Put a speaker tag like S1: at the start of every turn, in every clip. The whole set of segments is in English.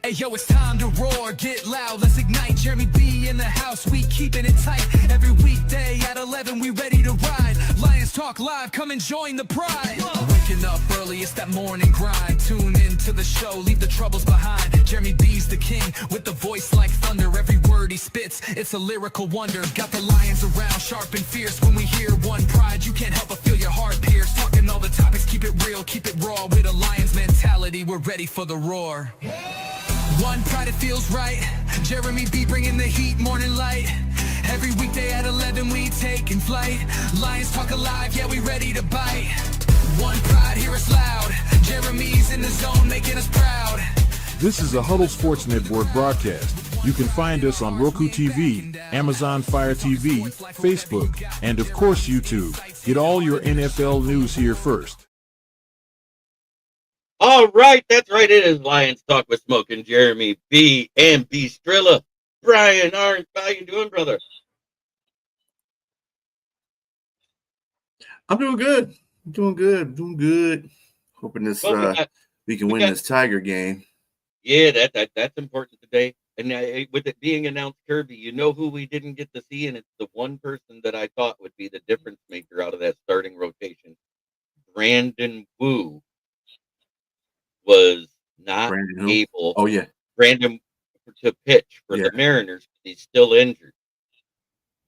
S1: Hey yo, it's time to roar, get loud, let's ignite. Jeremy B in the house, we keeping it tight. Every weekday at 11, we ready to ride. Lions Talk Live, come and join the pride. Waking up early, it's that morning grind. Tune in to the show, leave the troubles behind. Jeremy B's the king, with the voice like thunder. Every word he spits, it's a lyrical wonder. Got the lions around, sharp and fierce. When we hear one pride, you can't help but feel your heart pierce. Talking all the topics, keep it real, keep it raw. With a lion's mentality, we're ready for the roar. One pride, it feels right. Jeremy B bringing the heat, morning light. Every weekday at 11, we taking flight. Lions Talk Alive, yeah, we ready to bite. One pride, hear us loud. Jeremy's in the zone, making us proud.
S2: This is a Huddle Sports Network broadcast. You can find us on Roku TV, Amazon Fire TV, Facebook, and of course YouTube. Get all your NFL news here first.
S3: All right, that's right. It is Lions Talk with Smoke and Jeremy B and B Strilla. Brian Arns, how you doing, brother?
S4: I'm doing good. Doing good. Hoping this we can win this Tiger game.
S3: Yeah, that's important today. And with it being announced, Kirby, you know who we didn't get to see, and it's the one person that I thought would be the difference maker out of that starting rotation. Brandon Wu was not able.
S4: Oh yeah,
S3: Brandon to pitch for the Mariners. He's still injured.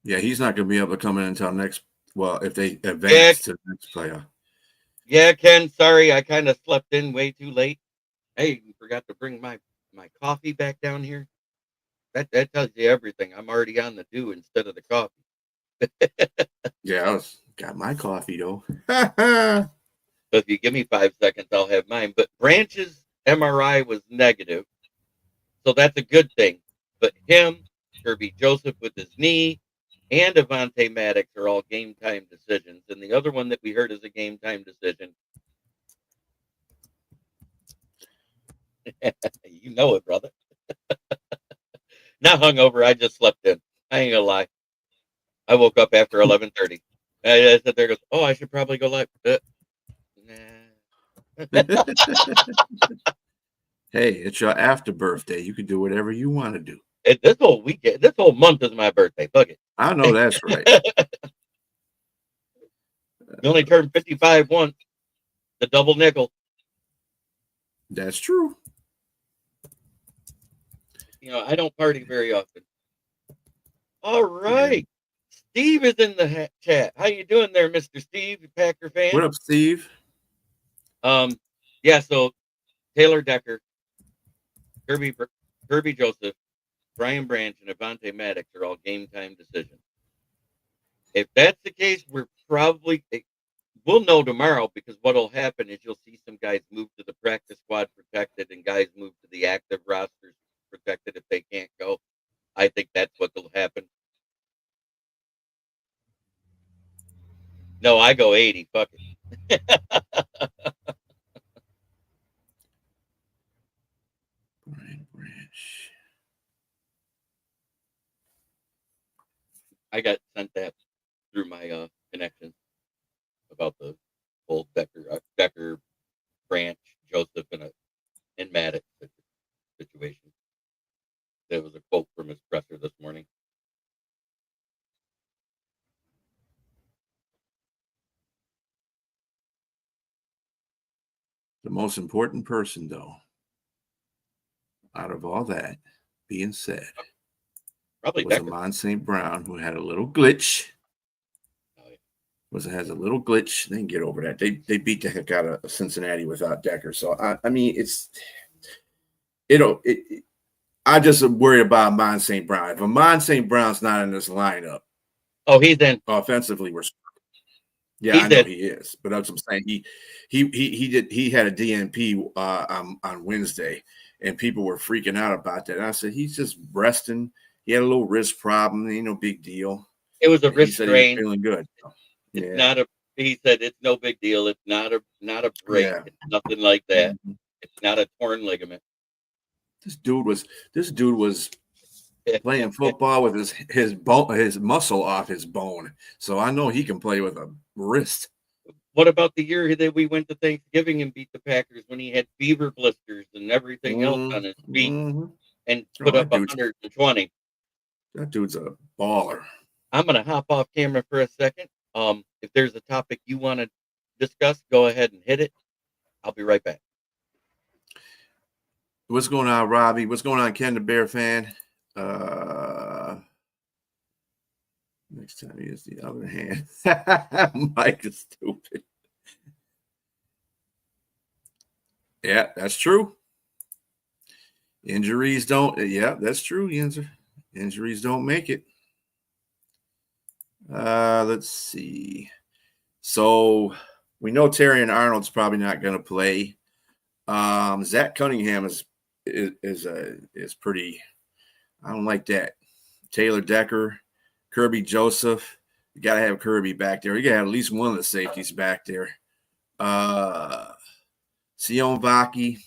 S4: Yeah, he's not going to be able to come in until next. Well, if they advance to the next playoff.
S3: Yeah, Ken. Sorry, I kind of slept in way too late. Hey, forgot to bring my coffee back down here. That tells you everything. I'm already on the dew instead of the coffee.
S4: Yeah, got my coffee though.
S3: So if you give me 5 seconds, I'll have mine. But Branch's MRI was negative, so that's a good thing. But him, Kirby Joseph with his knee, and Avante Maddox are all game time decisions. And the other one that we heard is a game time decision. You know it, brother. Not hungover. I just slept in. I ain't gonna lie. I woke up after 11:30. I sat there, goes, oh, I should probably go live. Nah.
S4: Hey, it's your after birthday. You can do whatever you want to do.
S3: This whole weekend, this whole month is my birthday. Fuck it.
S4: I know that's right.
S3: You only turned 55 once. The double nickel.
S4: That's true.
S3: You know, I don't party very often. All right. Yeah. Steve is in the chat. How you doing there, Mr. Steve, Packer fan?
S4: What up, Steve?
S3: Yeah, so Taylor Decker, Kirby Joseph, Brian Branch, and Avante Maddox are all game time decisions. If that's the case, we'll know tomorrow, because what'll happen is you'll see some guys move to the practice squad protected and guys move to the active rosters protected if they can't go. I think that's what'll happen. No, I go 80. Fuck it.
S4: Brian Branch.
S3: I got sent that through my connection about the whole Decker, Branch, Joseph, and Maddox situation. There was a quote from his presser this morning.
S4: The most important person, though, out of all that being said,
S3: probably
S4: was
S3: Decker.
S4: Amon St. Brown, who had a little glitch.
S3: Oh, yeah.
S4: Has a little glitch. They can get over that. They beat the heck out of Cincinnati without Decker. So I mean, I just worry about Amon St. Brown. If Amon St. Brown's not in this lineup,
S3: he's in.
S4: Offensively, we're. Yeah,
S3: he's
S4: I know
S3: in.
S4: He is, but that's what I'm saying. He had a DNP on Wednesday, and people were freaking out about that. And I said he's just resting. He had a little wrist problem. Ain't no big deal.
S3: It was a wrist strain.
S4: Feeling good.
S3: It's not a. He said it's no big deal. It's not a break. Yeah. It's nothing like that. Mm-hmm. It's not a torn ligament.
S4: This dude was playing football with his muscle off his bone. So I know he can play with a wrist.
S3: What about the year that we went to Thanksgiving and beat the Packers when he had fever blisters and everything else on his feet and put up 120?
S4: That dude's a baller.
S3: I'm going to hop off camera for a second. If there's a topic you want to discuss, go ahead and hit it. I'll be right back.
S4: What's going on, Robbie? What's going on, Ken the Bear fan? Next time he is the other hand. Mike is stupid. Yeah, that's true. Injuries don't. Yeah, that's true, Yenzer. Injuries don't make it. Let's see. So we know Terry and Arnold's probably not going to play. Zach Cunningham is pretty. I don't like that. Taylor Decker, Kirby Joseph. You got to have Kirby back there. You got to have at least one of the safeties back there. Sion Vaki,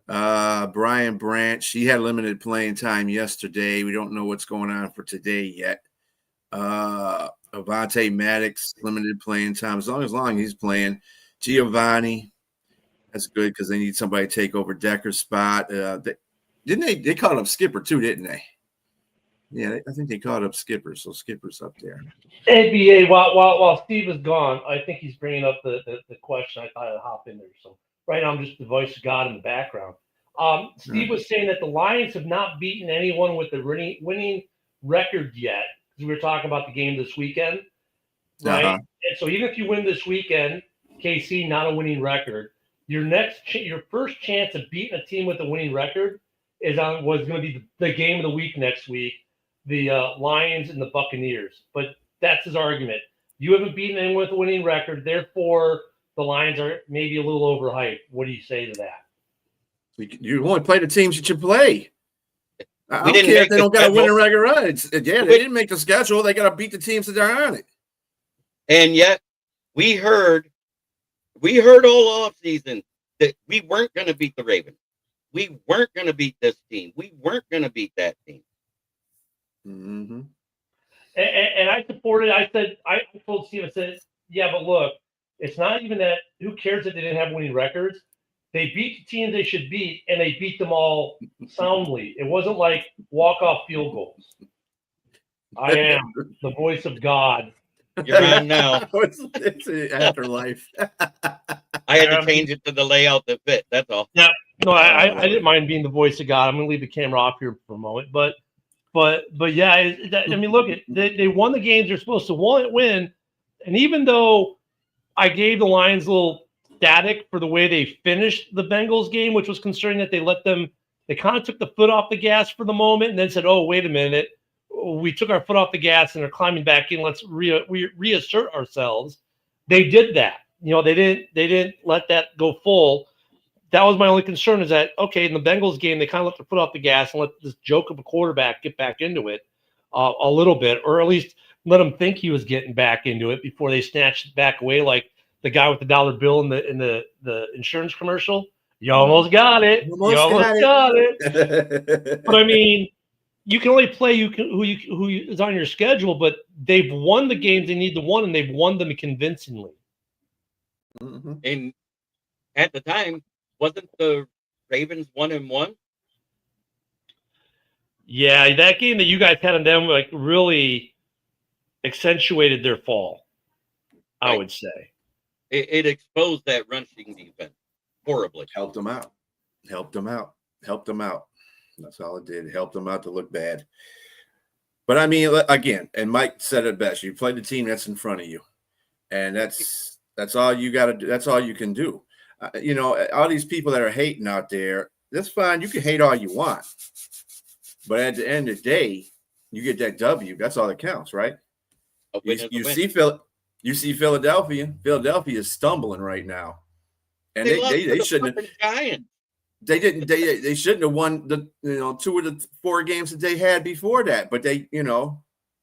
S4: Brian Branch. He had limited playing time yesterday. We don't know what's going on for today yet. Avonte Maddox, limited playing time. As long as he's playing. Giovanni, that's good because they need somebody to take over Decker's spot. They called up Skipper too, didn't they? Yeah, I think they called up Skipper, so Skipper's up there.
S5: NBA, while Steve is gone, I think he's bringing up the question. I thought I'd hop in there. So right now I'm just the voice of God in the background. Steve was saying that the Lions have not beaten anyone with the winning record yet. Because we were talking about the game this weekend, right? And so even if you win this weekend, KC, not a winning record, your first chance of beating a team with a winning record was going to be the game of the week next week, the Lions and the Buccaneers. But that's his argument. You haven't beaten anyone with a winning record, therefore the Lions are maybe a little overhyped. What do you say to that?
S4: You only play the teams that you play. I don't care if they don't got a winning record. Right? They didn't make the schedule. They got to beat the teams that are on it.
S3: And yet, we heard all off season that we weren't going to beat the Ravens. We weren't going to beat this team. We weren't going to beat that team.
S5: Mm-hmm. And I supported. I told Steve, I said, yeah, but look, it's not even that. Who cares that they didn't have winning records? They beat the teams they should beat, and they beat them all soundly. It wasn't like walk-off field goals. I am the voice of God.
S3: You're on now.
S4: It's an afterlife.
S3: I had to change it to the layout that fit. That's all.
S5: Yeah. No, I didn't mind being the voice of God. I'm going to leave the camera off here for a moment. But yeah, I mean, look, they won the games they're supposed to win. And even though I gave the Lions a little static for the way they finished the Bengals game, which was concerning that they kind of took the foot off the gas for the moment and then said, oh, wait a minute. We took our foot off the gas and are climbing back in. Let's reassert ourselves. They did that. They didn't let that go full. That was my only concern is that, okay, in the Bengals game, they kind of let their foot off the gas and let this joke of a quarterback get back into it a little bit, or at least let him think he was getting back into it before they snatched it back away like the guy with the dollar bill in the insurance commercial. You almost got it. You almost got it. But I mean, you can only play who is on your schedule, but they've won the games they need to win, and they've won them convincingly.
S3: Mm-hmm. And at the time, wasn't the Ravens 1-1?
S5: Yeah, that game that you guys had on them really accentuated their fall. Right. I would say
S3: it exposed that rushing defense horribly.
S4: Helped them out. That's all it did. It helped them out to look bad. But I mean, again, and Mike said it best. You play the team that's in front of you, and that's all you got to do. That's all you can do. All these people that are hating out there, that's fine. You can hate all you want, but at the end of the day, you get that W. That's all that counts, right? You see Philadelphia. Philadelphia is stumbling right now, and they shouldn't have.
S3: Giants.
S4: They shouldn't have won the 2 of the 4 games that they had before that, but they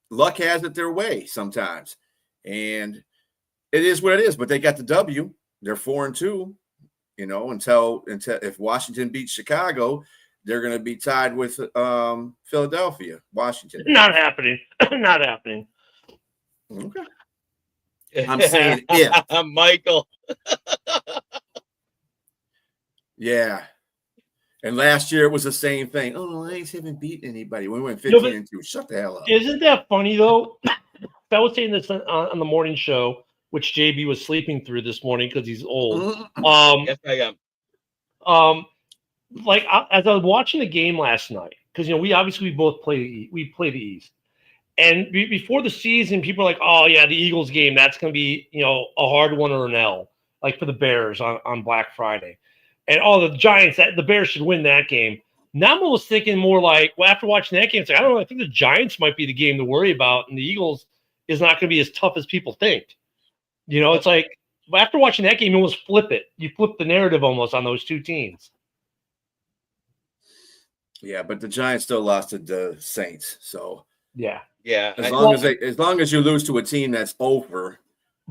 S4: luck has it their way sometimes, and it is what it is. But they got the W. They're 4-2. Until if Washington beats Chicago, they're going to be tied with Philadelphia. Washington.
S5: Not happening. Not happening.
S4: Okay. I'm saying if.
S3: Michael.
S4: Yeah. And last year it was the same thing. Oh, the Lions haven't beaten anybody. We went
S5: No,
S4: 15-2. Shut the hell up.
S5: Isn't that funny though? I was saying this on the morning show, which JB was sleeping through this morning because he's old.
S3: Yes, I am.
S5: Like as I was watching the game last night, because we both play the East, and before the season, people are like, "Oh yeah, the Eagles game, that's going to be a hard one or an L, like for the Bears on Black Friday," and the Giants, the Bears should win that game. Now I'm almost thinking more like, well, after watching that game, it's like, I don't know, I think the Giants might be the game to worry about, and the Eagles is not going to be as tough as people think. It's like after watching that game, you almost flip it. You flip the narrative almost on those two teams.
S4: Yeah, but the Giants still lost to the Saints. So
S5: yeah.
S4: As long as you lose to a team that's over.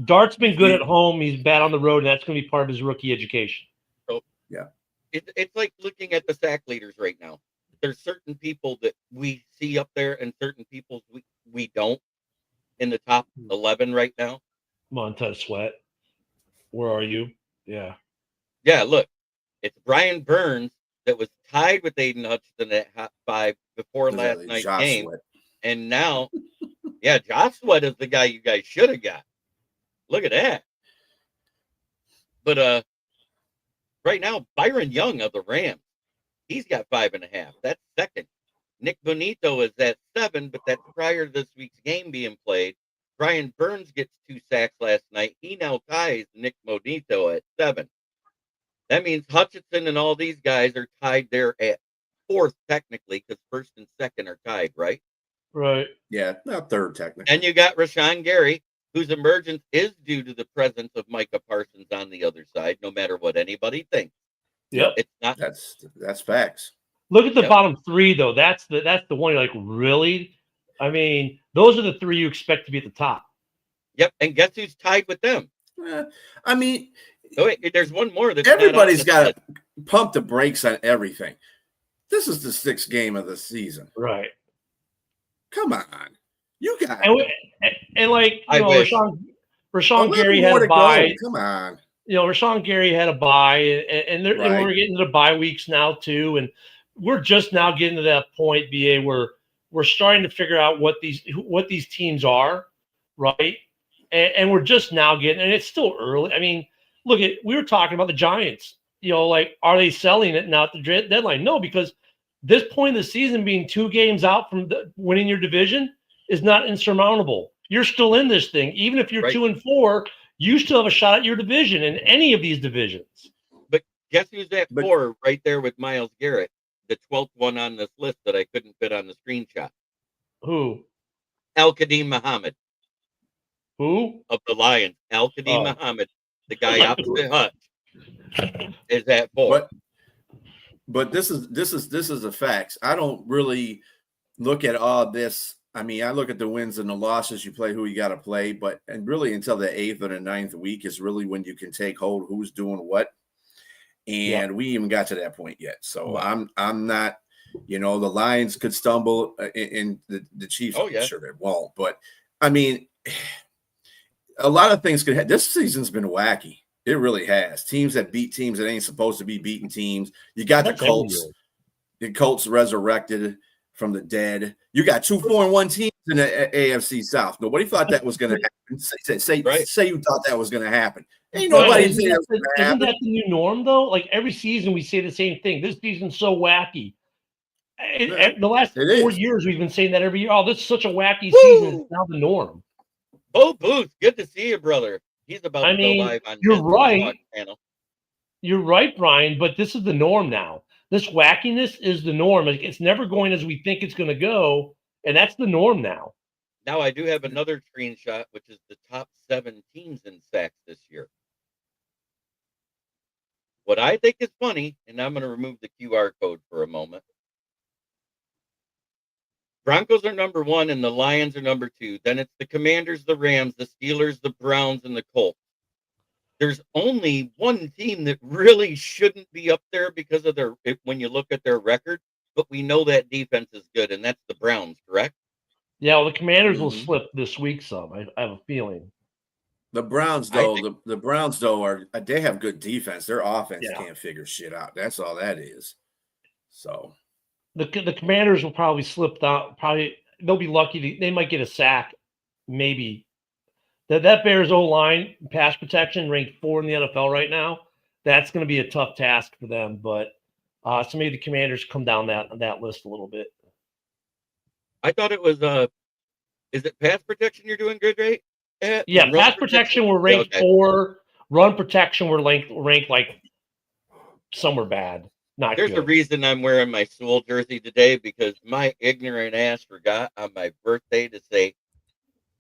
S5: Dart's been good at home. He's bad on the road, and that's going to be part of his rookie education.
S3: So
S4: yeah,
S3: it's like looking at the sack leaders right now. There's certain people that we see up there, and certain people we don't in the top 11 right now.
S5: Montez Sweat, where are you? Yeah.
S3: Look, it's Brian Burns that was tied with Aiden Hutchinson at hot 5 before last night's game. Sweat. And now, Josh Sweat is the guy you guys should have got. Look at that. But right now, Byron Young of the Rams, he's got 5.5. That's second. Nick Bonito is at 7, but that's prior to this week's game being played. Brian Burns gets 2 sacks last night. He now ties Nick Bonito at 7. That means Hutchinson and all these guys are tied there at 4th, technically, because 1st and 2nd are tied, right?
S5: Right.
S4: Yeah, not 3rd, technically.
S3: And you got Rashawn Gary, whose emergence is due to the presence of Micah Parsons on the other side, no matter what anybody thinks.
S5: Yep.
S3: It's not.
S4: That's facts.
S5: Look at the bottom 3, though. That's the one you're like, really? I mean, those are the 3 you expect to be at the top.
S3: Yep. And guess who's tied with them?
S4: I mean,
S3: wait, there's one more.
S4: Everybody's got to pump the brakes on everything. This is the 6th game of the season.
S5: Right.
S4: Come on. You got
S5: and like, Rashawn Gary had a bye.
S4: Come on.
S5: Rashawn Gary had a bye, and we're getting to the bye weeks now, too. And we're just now getting to that point, BA, where we're starting to figure out what these teams are, right? And we're just now getting, and it's still early. I mean, we were talking about the Giants. Are they selling it now at the deadline? No, because this point of the season, being 2 games out from winning your division, is not insurmountable. You're still in this thing. Even if you're 2-4, you still have a shot at your division in any of these divisions.
S3: But guess who's at 4 right there with Myles Garrett, the 12th one on this list that I couldn't fit on the screenshot?
S5: Who?
S3: Al-Qadim Muhammad.
S5: Who?
S3: Of the Lions. Al-Qadim Muhammad, the guy opposite Hutch, is at 4.
S4: But this is the facts. I don't really look at all this. I mean, I look at the wins and the losses. You play who you got to play, and really until the 8th or the 9th week is really when you can take hold who's doing what. And we even got to that point yet. So I'm not. The Lions could stumble, and the Chiefs.
S3: Oh, yeah.
S4: I'm sure they won't. But I mean, a lot of things could happen. This season's been wacky. It really has. Teams that beat teams that ain't supposed to be beating teams. You got the Colts. The Colts resurrected from the dead. You got 2 4-1 teams in the AFC South. Nobody thought that was going to happen. Say you thought that was going to happen. Ain't nobody
S5: isn't that the new norm, though? Like every season we say the same thing. This season's so wacky. The last 4 years we've been saying that every year. Oh, this is such a wacky season. It's now the norm.
S3: Oh, Booth, good to see you, brother. He's about to go live on
S5: you're right.
S3: Channel.
S5: You're right, Brian, but this is the norm now. This wackiness is the norm. It's never going as we think it's going to go, and that's the norm now.
S3: Now, I do have another screenshot, which is the top 7 teams in sacks this year. What I think is funny, and I'm going to remove the QR code for a moment. Broncos are number 1 and the Lions are number 2. Then it's the Commanders, the Rams, the Steelers, the Browns, and the Colts. There's only one team that really shouldn't be up there because of when you look at their record, but we know that defense is good, and that's the Browns, correct?
S5: Yeah, well, the Commanders will slip this week some. I have a feeling.
S4: The Browns, though, the Browns, though, are they have good defense. Their offense can't figure shit out. That's all that is. So
S5: the Commanders will probably slip down. Probably they'll be lucky. They might get a sack, maybe. That Bears O-line pass protection ranked 4 in the NFL right now. That's going to be a tough task for them. But so maybe the Commanders come down that list a little bit.
S3: I thought it was is it pass protection you're doing good, right?
S5: Yeah, pass protection we're ranked 4. Run protection we're ranked like somewhere bad. Not
S3: There's
S5: good.
S3: a reason I'm wearing my Sewell jersey today, because my ignorant ass forgot on my birthday to say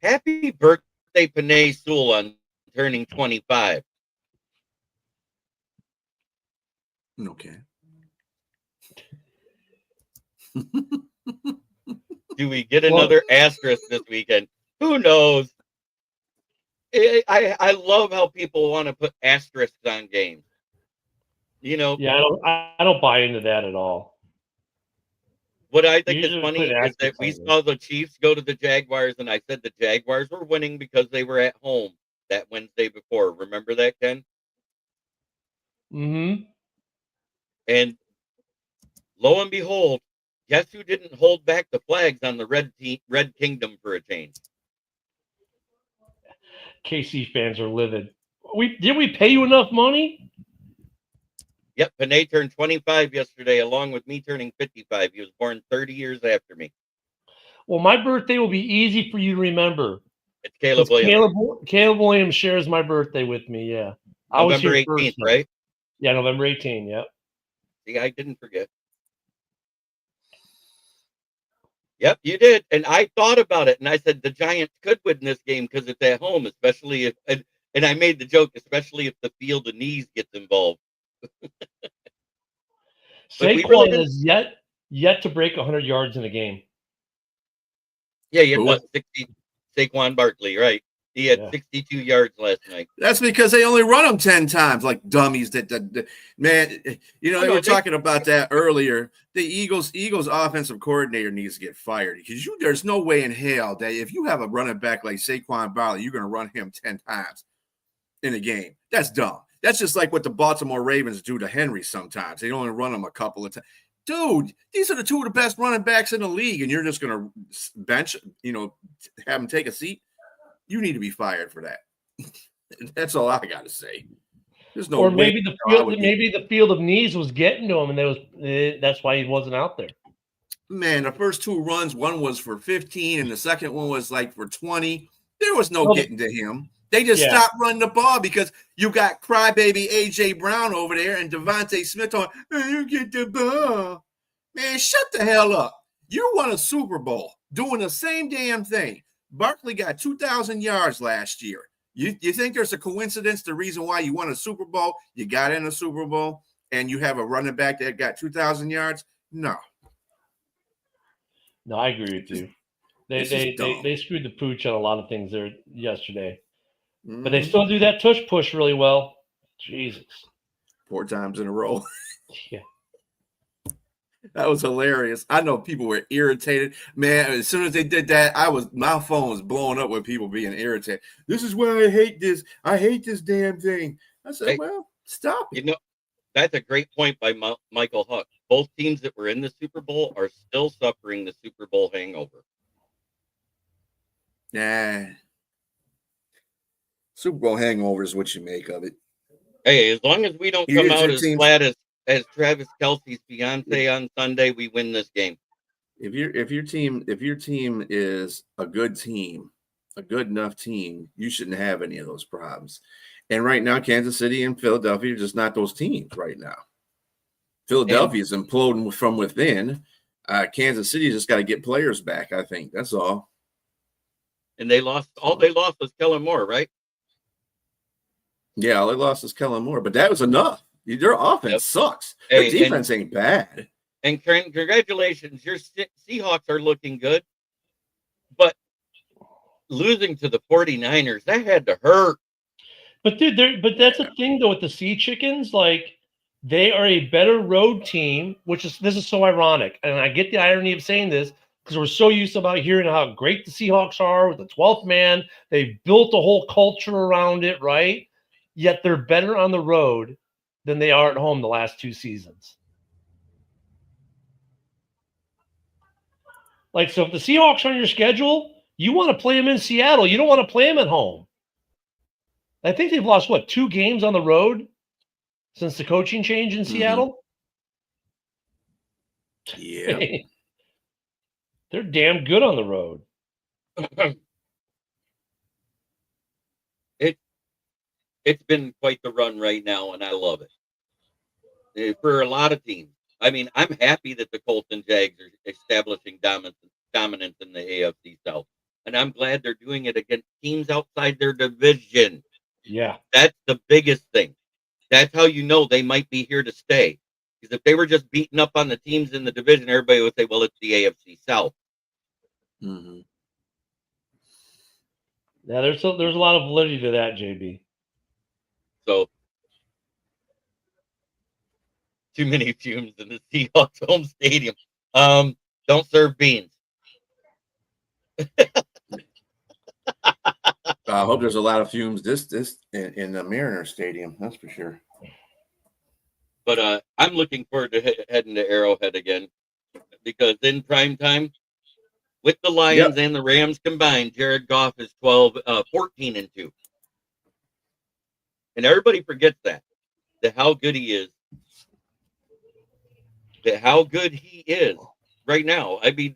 S3: happy birthday, Panay Sewell, on turning 25.
S4: okay.
S3: Do we get another asterisk this weekend? Who knows? I love how people want to put asterisks on games. You know,
S5: Yeah, I don't buy into that at all.
S3: what I think is funny is that we saw the Chiefs go to the Jaguars, and I said the Jaguars were winning because they were at home that Wednesday before. Remember that, Ken?
S5: Mm-hmm.
S3: And lo and behold, guess who didn't hold back the flags on the Red Kingdom for a change?
S5: KC fans are livid. Did we pay you enough money?
S3: Yep, Panay turned 25 yesterday, along with me turning 55. He was born 30 years after me.
S5: Well, my birthday will be easy for you to remember.
S3: It's Caleb Williams.
S5: Caleb Williams shares my birthday with me, yeah. I was
S3: November
S5: here
S3: 18th,
S5: first,
S3: right?
S5: Yeah, November 18th, yeah.
S3: See, I didn't forget. Yep, you did. And I thought about it, and I said the Giants could win this game because it's at home, especially if, and I made the joke, especially if the field of knees gets involved.
S5: Saquon is yet to break 100 yards in a game.
S3: Yeah, you had what, 60, Saquon Barkley, right? He had 62 yards last night.
S4: That's because they only run them 10 times like dummies. Man, you know, they were talking about that earlier. The Eagles offensive coordinator needs to get fired, because there's no way in hell that if you have a running back like Saquon Barkley, you're going to run him 10 times in a game. That's dumb. That's just like what the Baltimore Ravens do to Henry sometimes. They only run him a couple of times. Dude, these are the two of the best running backs in the league, and you're just going to bench, have him take a seat? You need to be fired for that. That's all I got to say. There's no.
S5: Or maybe the field of knees was getting to him, and that's why he wasn't out there.
S4: Man, the first 2 runs, one was for 15, and the second one was like for 20. There was no getting to him. They just stopped running the ball because you got crybaby A.J. Brown over there and Devontae Smith on, you get the ball. Man, shut the hell up. You won a Super Bowl doing the same damn thing. Barkley got 2,000 yards last year. You think there's a coincidence the reason why you won a Super Bowl, you got in a Super Bowl, and you have a running back that got 2,000 yards? No.
S5: No, I agree with you. They screwed the pooch on a lot of things there yesterday. But they still do that tush push really well. Jesus. 4
S4: times in a row.
S5: Yeah.
S4: That was hilarious. I know people were irritated. Man, as soon as they did that, my phone was blowing up with people being irritated. This is why I hate this. I hate this damn thing. I said, well, stop it.
S3: That's a great point by Michael Huck. Both teams that were in the Super Bowl are still suffering the Super Bowl hangover.
S4: Nah. Super Bowl hangover is what you make of it.
S3: Hey, as long as we don't come out as flat as Travis Kelce's fiance on Sunday, we win this game.
S4: If your team is a good team, a good enough team, you shouldn't have any of those problems. And right now, Kansas City and Philadelphia are just not those teams right now. Philadelphia is imploding from within. Kansas City just got to get players back, I think. That's all.
S3: And they lost. All they lost was Kellen Moore, right?
S4: Yeah, all they lost was Kellen Moore, but that was enough. Their offense sucks. Their defense ain't bad.
S3: And congratulations, your Seahawks are looking good. But losing to the 49ers, that had to hurt.
S5: But dude, that's the thing though with the Sea Chickens, like they are a better road team, this is so ironic. And I get the irony of saying this, because we're so used to about hearing how great the Seahawks are with the 12th man. They've built a whole culture around it, right? Yet they're better on the road than they are at home the last 2 seasons. Like, so if the Seahawks are on your schedule, you want to play them in Seattle. You don't want to play them at home. I think they've lost, 2 games on the road since the coaching change in Seattle?
S4: Yeah.
S5: They're damn good on the road.
S3: It's been quite the run right now, and I love it. For a lot of teams. I mean, I'm happy that the Colts and Jags are establishing dominance in the AFC South. And I'm glad they're doing it against teams outside their division.
S5: Yeah.
S3: That's the biggest thing. That's how you know they might be here to stay. Because if they were just beating up on the teams in the division, everybody would say, well, it's the AFC South.
S4: Mm-hmm.
S5: Yeah, there's a lot of validity to that, JB.
S3: So, too many fumes in the Seahawks home stadium. Don't serve beans.
S4: I hope there's a lot of fumes in the Mariner Stadium. That's for sure.
S3: But I'm looking forward to heading to Arrowhead again, because in prime time, with the Lions and the Rams combined, Jared Goff is 14-2. And everybody forgets that how good he is. How good he is right now. I mean,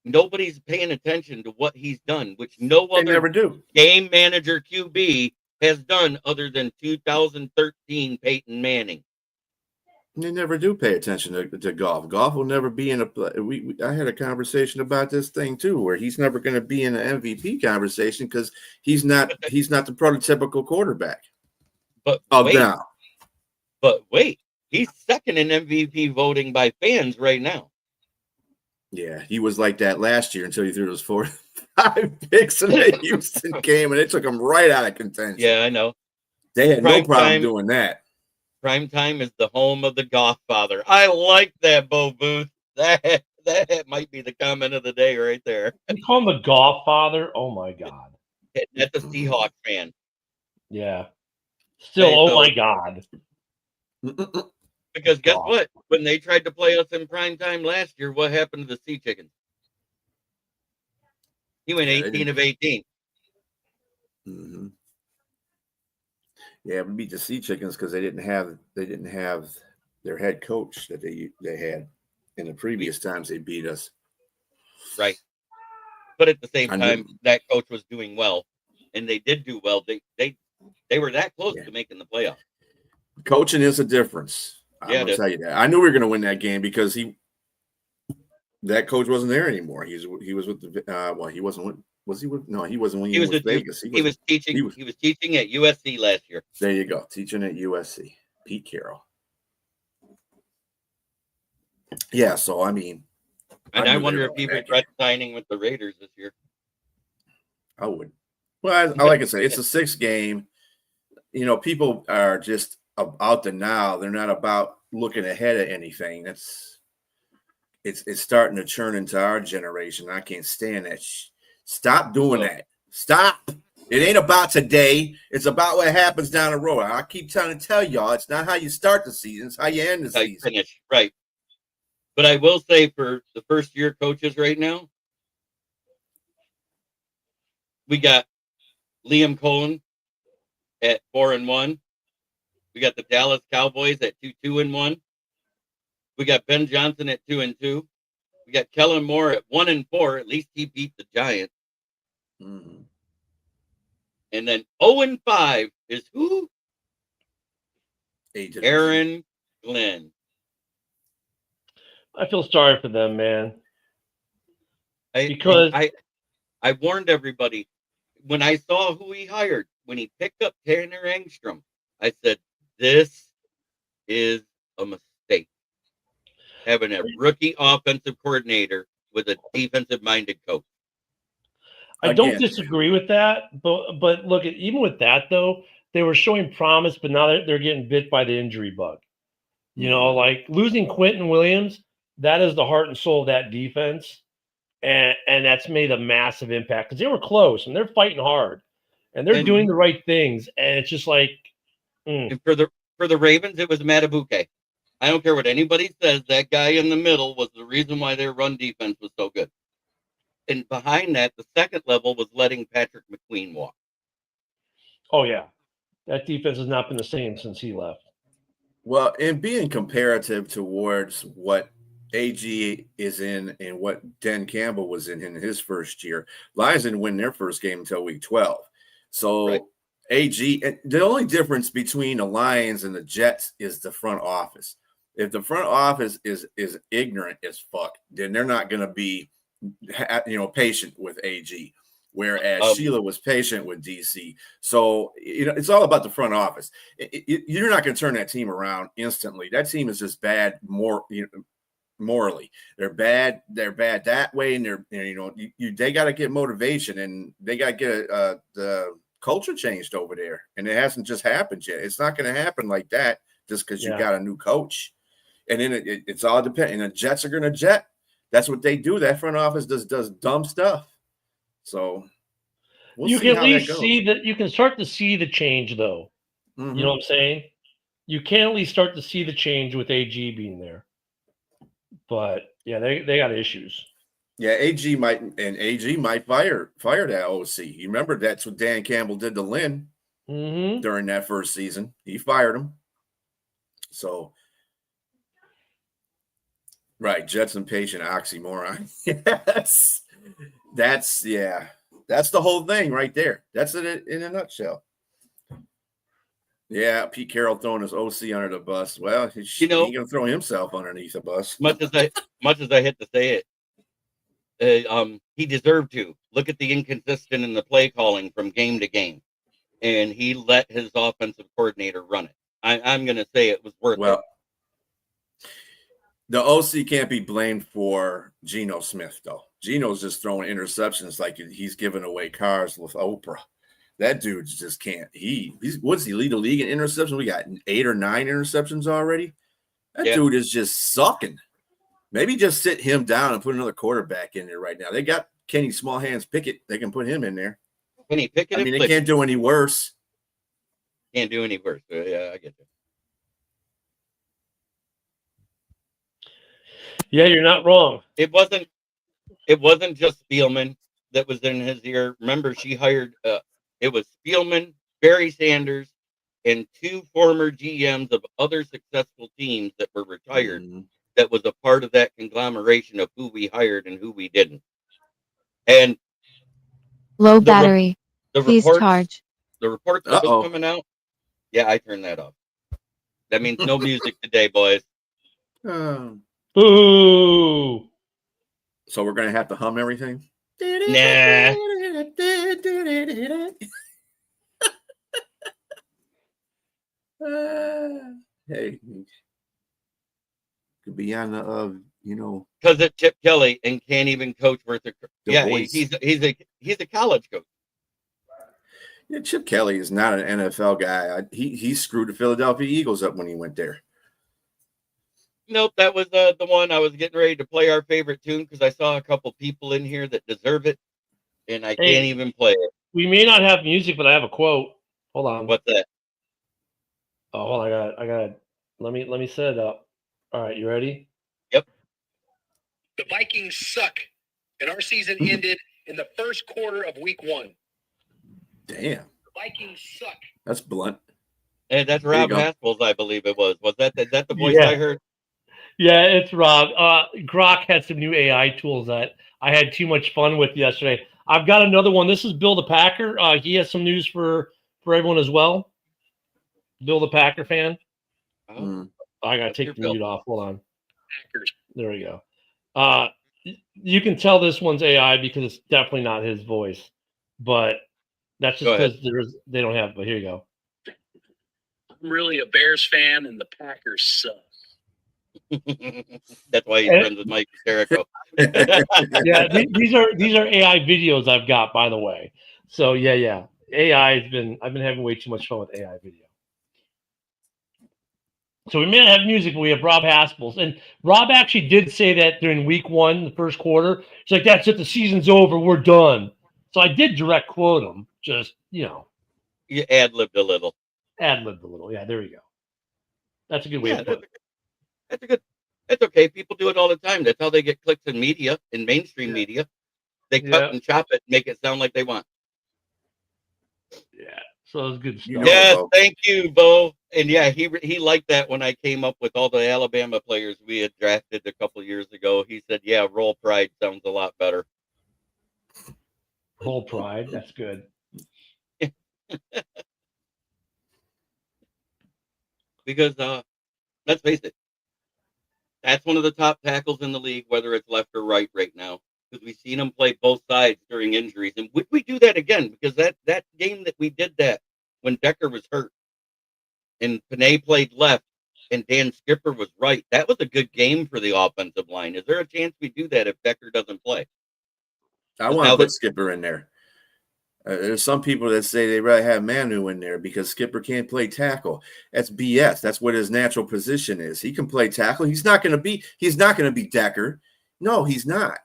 S3: nobody's paying attention to what he's done, which no other
S4: never do.
S3: Game manager QB has done other than 2013 Peyton Manning.
S4: They never do pay attention to Goff. Goff will never be in a. I had a conversation about this thing too, where he's never going to be in an MVP conversation because he's not the prototypical quarterback.
S3: But wait, he's second in MVP voting by fans right now.
S4: Yeah, he was like that last year until he threw those 4-5 picks in the Houston game, and it took him right out of contention.
S3: Yeah, I know.
S4: They had no problem doing that.
S3: Prime time is the home of the Gothfather. I like that, Bo Booth. That might be the comment of the day right there.
S5: You call him the Gothfather? Oh my God.
S3: That's a Seahawks fan.
S5: Yeah. Still, my God.
S3: Because guess what? When they tried to play us in prime time last year, what happened to the Sea Chickens? He went 18 of 18.
S4: Mm-hmm. Yeah, we beat the Sea Chickens because they didn't have their head coach that they had in the previous times they beat us.
S3: Right. But at the same time, that coach was doing well, and they did do well. They were that close to making the playoffs. Coaching
S4: is a difference. I'm gonna tell you that. I knew we were going to win that game because that coach wasn't there anymore. He was with the he wasn't with. Was he with? No, he wasn't when he was with Vegas. He was teaching
S3: at USC last year.
S4: There you go, teaching at USC. Pete Carroll. Yeah, so I mean,
S3: and I wonder if he regrets signing with the Raiders this year.
S4: I would. Well, I like I say, it's a 6 game. You know, people are just about the now. They're not about looking ahead at anything. It's starting to turn into our generation. I can't stand that. Stop doing that. Stop. It ain't about today. It's about what happens down the road. I keep trying to tell y'all, it's not how you start the season. It's how you end the season.
S3: Finish. Right. But I will say for the first-year coaches right now, we got Liam Cohen at 4-1. We got the Dallas Cowboys at 2-1. We got Ben Johnson at 2-2. We got Kellen Moore at 1-4. At least he beat the Giants.
S4: Mm-hmm.
S3: And then 0-5 is who? Aaron Glenn.
S5: I feel sorry for them, man.
S3: I warned everybody when I saw who he hired, when he picked up Tanner Engstrom, I said, this is a mistake. Having a rookie offensive coordinator with a defensive-minded coach.
S5: I don't disagree with that, but look, even with that, though, they were showing promise, but now they're getting bit by the injury bug. You know, like losing Quentin Williams, that is the heart and soul of that defense. and that's made a massive impact because they were close and they're fighting hard and they're
S3: And-
S5: doing the right things. And it's just like,
S3: And for the Ravens, it was Matabuke. I don't care what anybody says. That guy in the middle was the reason why their run defense was so good. And behind that, the second level was letting Patrick McQueen walk.
S5: oh yeah, that defense has not been the same since he left.
S4: Well, and being comparative towards what AG is in and what Dan Campbell was in his first year, Lions didn't win their first game until week 12. So
S3: Right.
S4: AG, the only difference between the Lions and the Jets is the front office. If the front office is ignorant as fuck, then they're not going to be, patient with AG. Whereas Sheila was patient with DC. So, it's all about the front office. You're not going to turn that team around instantly. That team is just bad morally. They're bad that way. And they got to get motivation and they got to get the culture changed over there. And it hasn't just happened yet. It's not going to happen like that just because you got a new coach. And then it's all dependent. And the Jets are going to jet. That's what they do. That front office does dumb stuff. So
S5: you can at least see that. You can start to see the change, though.
S4: Mm-hmm.
S5: You know what I'm saying? You can at least start to see the change with AG being there. But yeah, they got issues.
S4: Yeah, AG might fire that OC. You remember that's what Dan Campbell did to Lynn during that first season. He fired him. So, right, Jets impatient oxymoron. Yes, that's the whole thing right there. That's it in a nutshell. Yeah, Pete Carroll throwing his OC under the bus. Well, he's going to throw himself underneath the bus.
S3: Much as I hate to say it, he deserved to. Look at the inconsistent in the play calling from game to game, and he let his offensive coordinator run it. I'm going to say it was worth it.
S4: The OC can't be blamed for Geno Smith, though. Geno's just throwing interceptions like he's giving away cars with Oprah. That dude just can't. What's he lead the league in interceptions? We got 8 or 9 interceptions already. That dude is just sucking. Maybe just sit him down and put another quarterback in there right now. They got Kenny Small Hands Pickett. They can put him in there.
S3: Kenny Pickett.
S4: I mean, they can't do any worse.
S3: Can't do any worse. Yeah, I get you.
S5: Yeah, you're not wrong.
S3: It wasn't just Spielman that was in his ear. Remember, she hired. It was Spielman, Barry Sanders, and 2 former GMs of other successful teams that were retired. That was a part of that conglomeration of who we hired and who we didn't. And
S6: low battery. Please charge.
S3: The report that was coming out. Yeah, I turned that off. That means no music today, boys.
S5: Boo!
S4: So we're gonna have to hum everything.
S3: Nah.
S4: Hey, could be on the
S3: because it's Chip Kelly and can't even coach worth a. Yeah,
S4: voice.
S3: he's a college coach.
S4: Yeah, Chip Kelly is not an NFL guy. He screwed the Philadelphia Eagles up when he went there.
S3: Nope, that was the one I was getting ready to play our favorite tune because I saw a couple people in here that deserve it, and I can't even play it.
S5: We may not have music, but I have a quote. Hold on.
S3: What's that?
S5: Oh, hold on, I got. Let me set it up. All right, you ready?
S3: Yep.
S7: The Vikings suck, and our season ended in the first quarter of week 1.
S4: Damn.
S7: The Vikings suck.
S4: That's blunt.
S3: And that's Rob Haskell's, I believe it was. Was that the voice I heard?
S5: Yeah, it's Rob. Grok had some new AI tools that I had too much fun with yesterday. I've got another one. This is Bill the Packer. He has some news for everyone as well. Bill the Packer fan.
S3: Oh.
S5: I got to take the mute off. Hold on. There we go. You can tell this one's AI because it's definitely not his voice. But that's just because they don't have. But here you go.
S7: I'm really a Bears fan, and the Packers suck.
S3: That's why he's friends with Mike Jericho.
S5: Yeah, these are AI videos I've got, by the way. So yeah. AI I've been having way too much fun with AI video. So we may not have music, but we have Rob Haspels. And Rob actually did say that during week 1, the first quarter. He's like, that's it. The season's over. We're done. So I did direct quote him. Just,
S3: You ad-libbed a little.
S5: Ad-libbed a little. Yeah, there you go. That's a good way to put it.
S3: That's okay. People do it all the time. That's how they get clicks in media, in mainstream media. They cut and chop it, make it sound like they want.
S5: Yeah. So it was good stuff.
S3: Yes, thank you, Bo. And yeah, he liked that when I came up with all the Alabama players we had drafted a couple years ago. He said, yeah, Roll Pride sounds a lot better.
S5: Roll Pride, that's good.
S3: Because let's face it, that's one of the top tackles in the league, whether it's left or right now. Because we've seen him play both sides during injuries. And would we do that again? Because that game that we did that when Decker was hurt and Panay played left and Dan Skipper was right, that was a good game for the offensive line. Is there a chance we do that if Decker doesn't play?
S4: I want to put Skipper in there. There's some people that say they'd rather have Manu in there because Skipper can't play tackle. That's BS. That's what his natural position is. He can play tackle. He's not going to be Decker. No, he's not.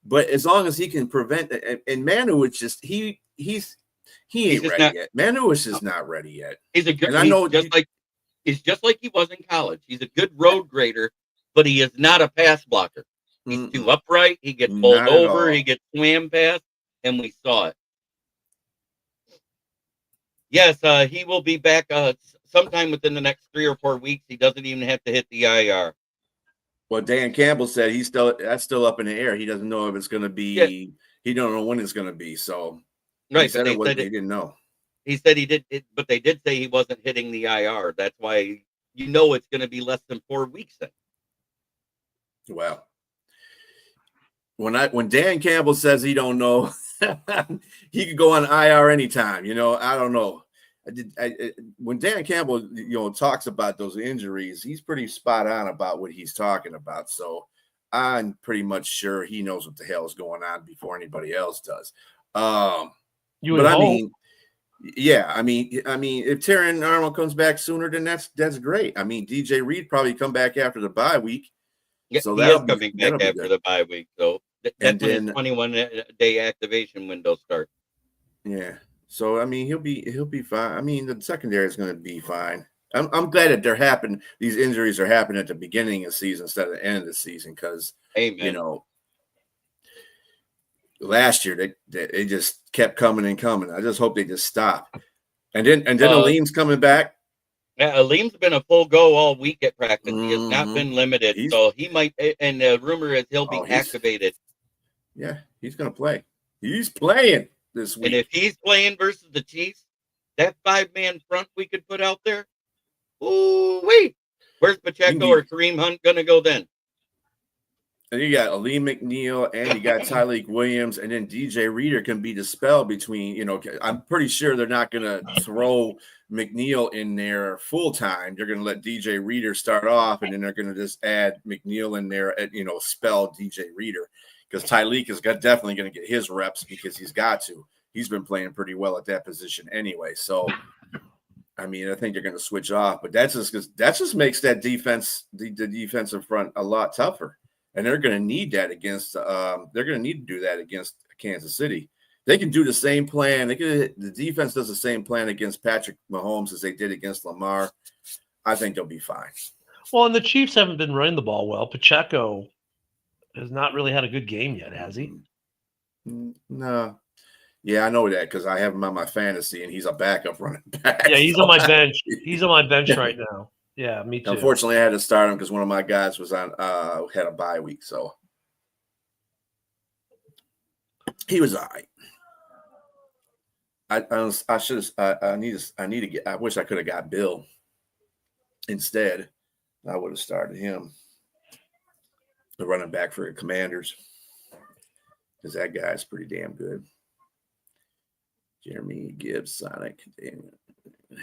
S4: But as long as he can prevent, and Manu is just he ain't ready yet. Manu is just not ready yet.
S3: He's a good. He's just like he was in college. He's a good road grader, but he is not a pass blocker. He's too upright. He gets bowled over. He gets swam past, and we saw it. Yes, he will be back sometime within the next 3 or 4 weeks. He doesn't even have to hit the IR.
S4: Well, Dan Campbell said that's still up in the air. He doesn't know if it's going to be. Yeah. He don't know when it's going to be. So,
S3: right,
S4: he said he didn't know.
S3: He said he did, but they did say he wasn't hitting the IR. That's why it's going to be less than 4 weeks then.
S4: Well, when Dan Campbell says he don't know, he could go on IR anytime. I don't know. When Dan Campbell, talks about those injuries, he's pretty spot on about what he's talking about. So I'm pretty much sure he knows what the hell is going on before anybody else does. I mean, if Terran Arnold comes back sooner, then that's great. I mean, DJ Reed probably come back after the bye week.
S3: Yeah, so he is coming back after the bye week. So that's when his 21-day activation window starts.
S4: Yeah. So I mean, he'll be fine. I mean, the secondary is going to be fine. I'm glad that these injuries are happening at the beginning of the season instead of the end of the season because last year they just kept coming and coming. I just hope they just stop. And then Aleem's coming back.
S3: Yeah, Aleem's been a full go all week at practice. He has not been limited, so he might. And the rumor is he'll be activated.
S4: Yeah, he's going to play. He's playing this week.
S3: And if he's playing versus the Chiefs, that 5-man front we could put out there. Ooh, wait. Where's Pacheco or Kareem Hunt going to go then?
S4: And you got Aleem McNeil and you got Tyleek Williams, and then DJ Reader can be the spell between, I'm pretty sure they're not going to throw McNeil in there full time. They're going to let DJ Reader start off, and then they're going to just add McNeil in there at, spell DJ Reader. Because Tyleek is definitely going to get his reps because he's got to. He's been playing pretty well at that position anyway. So, I mean, I think they're going to switch off. But that just makes that defense, the defensive front, a lot tougher. And they're going to need that against. They're going to need to do that against Kansas City. They can do the same plan. The defense does the same plan against Patrick Mahomes as they did against Lamar. I think they'll be fine.
S5: Well, and the Chiefs haven't been running the ball well. Pacheco has not really had a good game yet, has he?
S4: No. Yeah, I know that because I have him on my fantasy, and he's a backup running back.
S5: Yeah, he's on my bench. He's on my bench right now. Yeah, me too.
S4: Unfortunately, I had to start him because one of my guys was on had a bye week, so he was all right. I should have. I need to get. I wish I could have got Bill instead. I would have started him, the running back for the Commanders, because that guy's pretty damn good. Jeremy Gibbs, Sonic, they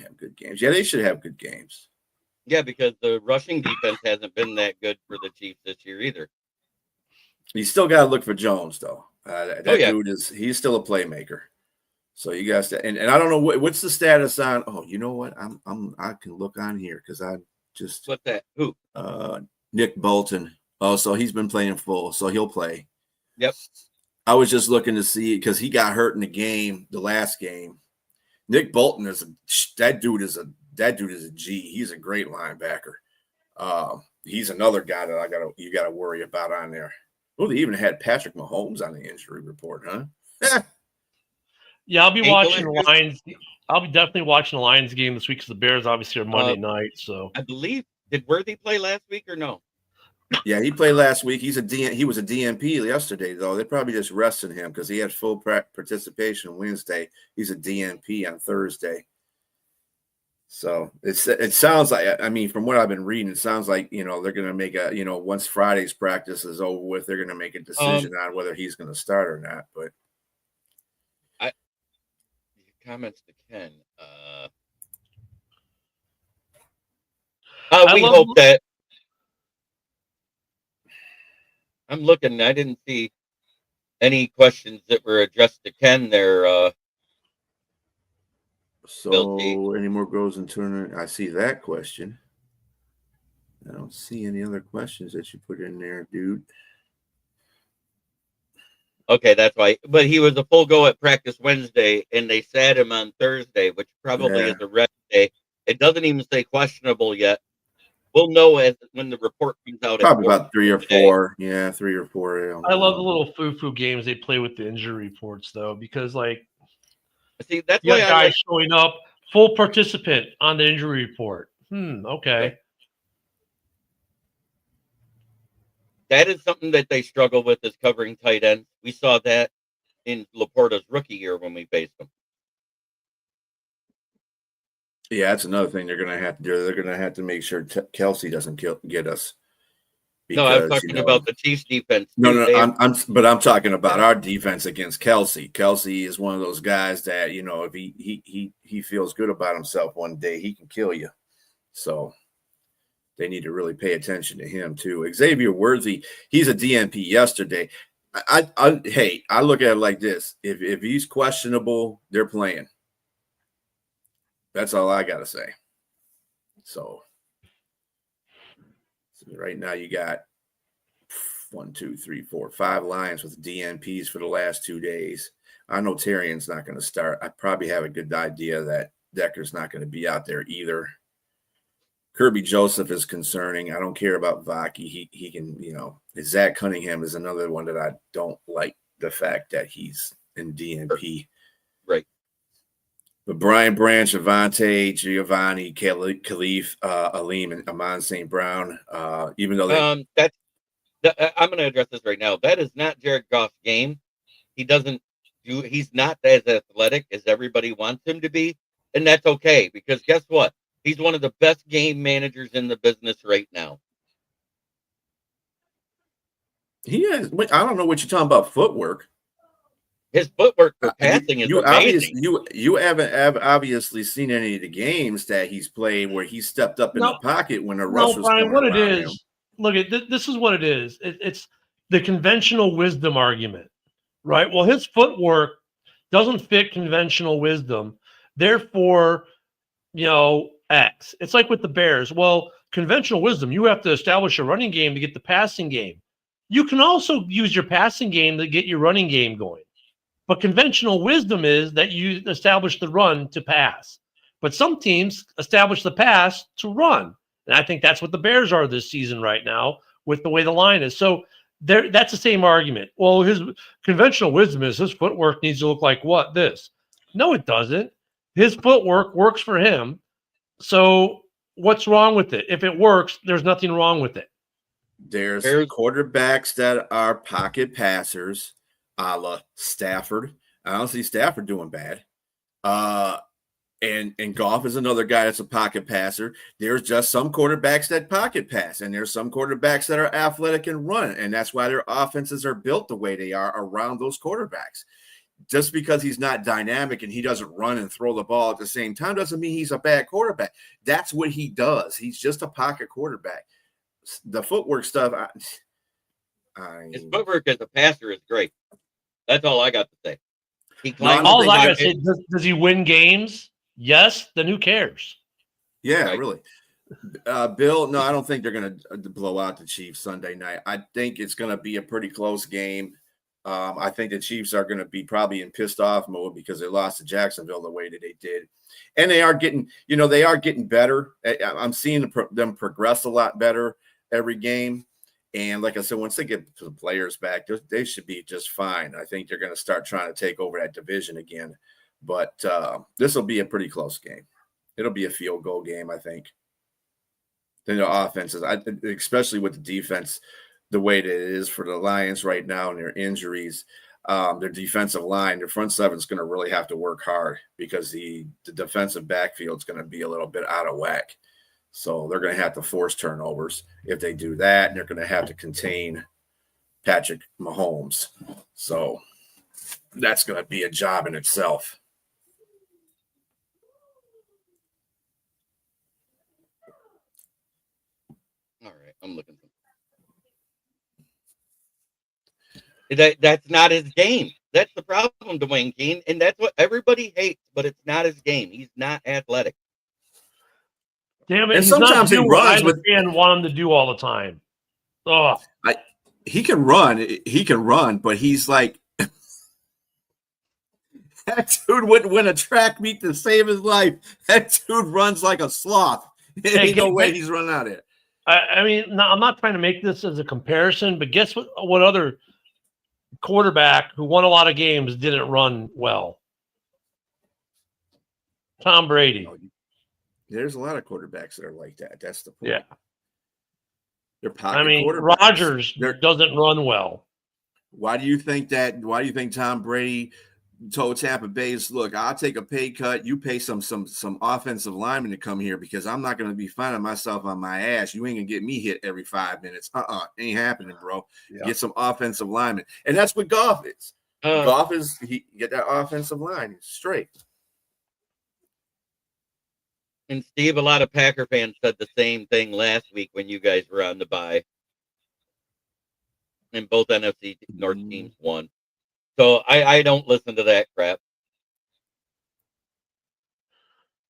S4: have good games. Yeah, they should have good games.
S3: Yeah, because the rushing defense hasn't been that good for the Chiefs this year either.
S4: You still got to look for Jones, though. Dude he's still a playmaker. So you guys, and I don't know what's the status on. Oh, you know what? I can look on here because I'm Just
S3: What's that? Who?
S4: Nick Bolton. Oh, so he's been playing full, so he'll play.
S3: Yep.
S4: I was just looking to see because he got hurt in the last game. Nick Bolton that dude is a G. He's a great linebacker. He's another guy that you gotta worry about on there. Oh, they even had Patrick Mahomes on the injury report, huh?
S5: Yeah, I'll be watching the Lions. I'll be definitely watching the Lions game this week because the Bears obviously are Monday night. So
S3: I believe, did Worthy play last week or no?
S4: Yeah, he played last week. He was a DNP yesterday, though. They probably just rested him because he had full participation Wednesday. He's a DNP on Thursday. So it sounds like, I mean, from what I've been reading, it sounds like, they're going to make once Friday's practice is over with, they're going to make a decision on whether he's going to start or not. But
S3: comments to Ken. We hope that. I'm looking. I didn't see any questions that were addressed to Ken there.
S4: So any more goals in tournament? I see that question. I don't see any other questions that you put in there, dude.
S3: Okay, that's why. But he was a full go at practice Wednesday, and they sat him on Thursday, which probably is a rest day. It doesn't even say questionable yet. We'll know when the report comes out.
S4: Probably about 3 or 4. Yeah, 3 or 4.
S5: I love the little foo-foo games they play with the injury reports, though, because
S3: see, that's
S5: you
S3: why
S5: got guys showing up full participant on the injury report. Okay.
S3: That is something that they struggle with, is covering tight ends. We saw that in Laporta's rookie year when we faced him.
S4: Yeah, that's another thing they're going to have to do. They're going to have to make sure Kelsey doesn't get us.
S3: Because, no, I'm talking about the Chiefs' defense.
S4: No, I'm talking about our defense against Kelsey. Kelsey is one of those guys that, if he feels good about himself one day, he can kill you. So they need to really pay attention to him too. Xavier Worthy, he's a DNP yesterday. I look at it like this: if he's questionable, they're playing. That's all I gotta say. So right now you got 1, 2, 3, 4, 5 Lions with DNPs for the last 2 days. I know Terrian's not going to start. I probably have a good idea that Decker's not going to be out there either. Kirby Joseph is concerning. I don't care about Vaki. He can, Zach Cunningham is another one that I don't like the fact that he's in DNP.
S3: Right.
S4: But Brian Branch, Avante, Giovanni, Khalif, Aleem, and Amon St. Brown, even though
S3: I'm going to address this right now. That is not Jared Goff's game. He's not as athletic as everybody wants him to be. And that's okay, because guess what? He's one of the best game managers in the business right now.
S4: He is. I don't know what you're talking about. Footwork.
S3: His footwork for passing is amazing.
S4: You haven't obviously seen any of the games that he's played where he stepped up in the pocket when a rush was
S5: Brian, what it is,
S4: him.
S5: Look, this is what it is. It's the conventional wisdom argument, right? Well, his footwork doesn't fit conventional wisdom. Therefore, X. It's like with the Bears. Well, conventional wisdom, you have to establish a running game to get the passing game. You can also use your passing game to get your running game going. But conventional wisdom is that you establish the run to pass. But some teams establish the pass to run. And I think that's what the Bears are this season right now with the way the line is. So that's the same argument. Well, his conventional wisdom is his footwork needs to look like what? This. No, it doesn't. His footwork works for him. So what's wrong with it? If it works, there's nothing wrong with it.
S4: There's quarterbacks that are pocket passers, a la Stafford. I don't see Stafford doing bad. And Goff is another guy that's a pocket passer. There's just some quarterbacks that pocket pass, and there's some quarterbacks that are athletic and run, and that's why their offenses are built the way they are around those quarterbacks. Just because he's not dynamic and he doesn't run and throw the ball at the same time doesn't mean he's a bad quarterback. That's what he does. He's just a pocket quarterback. The footwork stuff,
S3: his footwork as a passer is great. That's all I got to say.
S5: All I got to say, does he win games? Yes. Then who cares?
S4: Yeah, right. Really. Bill, no, I don't think they're going to blow out the Chiefs Sunday night. I think it's going to be a pretty close game. I think the Chiefs are going to be probably in pissed off mode because they lost to Jacksonville the way that they did. And they are getting, they are getting better. I'm seeing them progress a lot better every game. And like I said, once they get the players back, they should be just fine. I think they're going to start trying to take over that division again. But this will be a pretty close game. It'll be a field goal game, I think. Then the offenses, especially with the defense, the way that it is for the Lions right now and their injuries, their defensive line, their front seven is going to really have to work hard because the defensive backfield is going to be a little bit out of whack. So they're going to have to force turnovers if they do that, and they're going to have to contain Patrick Mahomes. So that's going to be a job in itself.
S3: All right, I'm looking for that's not his game. That's the problem, Dwayne Keane, and that's what everybody hates, but it's not his game. He's not athletic.
S5: Damn it!
S4: And
S5: he's
S4: sometimes
S5: not
S4: he runs with
S5: and want him to do all the time. Oh,
S4: he can run. He can run, but he's like that dude wouldn't win a track meet to save his life. That dude runs like a sloth. Ain't no way he's running out of it.
S5: I mean, no, I'm not trying to make this as a comparison, but guess what other quarterback who won a lot of games didn't run well? Tom Brady.
S4: There's a lot of quarterbacks that are like that. That's the point.
S5: Yeah.
S4: They're pocket
S5: I mean,
S4: quarterbacks.
S5: Rodgers doesn't run well.
S4: Why do you think that? Why do you think Tom Brady told Tampa Bay, "Look, I'll take a pay cut. You pay some offensive linemen to come here because I'm not going to be finding myself on my ass. You ain't gonna get me hit every 5 minutes. Ain't happening, bro. Yeah. Get some offensive linemen, and that's what Goff is. Goff is he get that offensive line straight."
S3: And Steve, a lot of Packer fans said the same thing last week when you guys were on the bye. And both NFC North teams won. So I don't listen to that crap.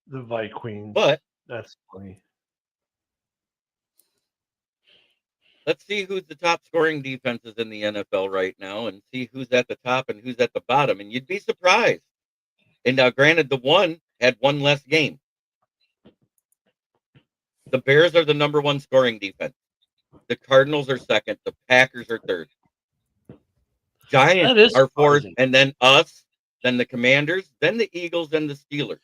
S5: The Vikings.
S3: But
S5: that's funny.
S3: Let's see who's the top scoring defenses in the NFL right now and see who's at the top and who's at the bottom. And you'd be surprised. And now, granted, the one had one less game. The Bears are the number one scoring defense. The Cardinals are second. The Packers are third. Giants are fourth, and then us, then the Commanders, then the Eagles, then the Steelers.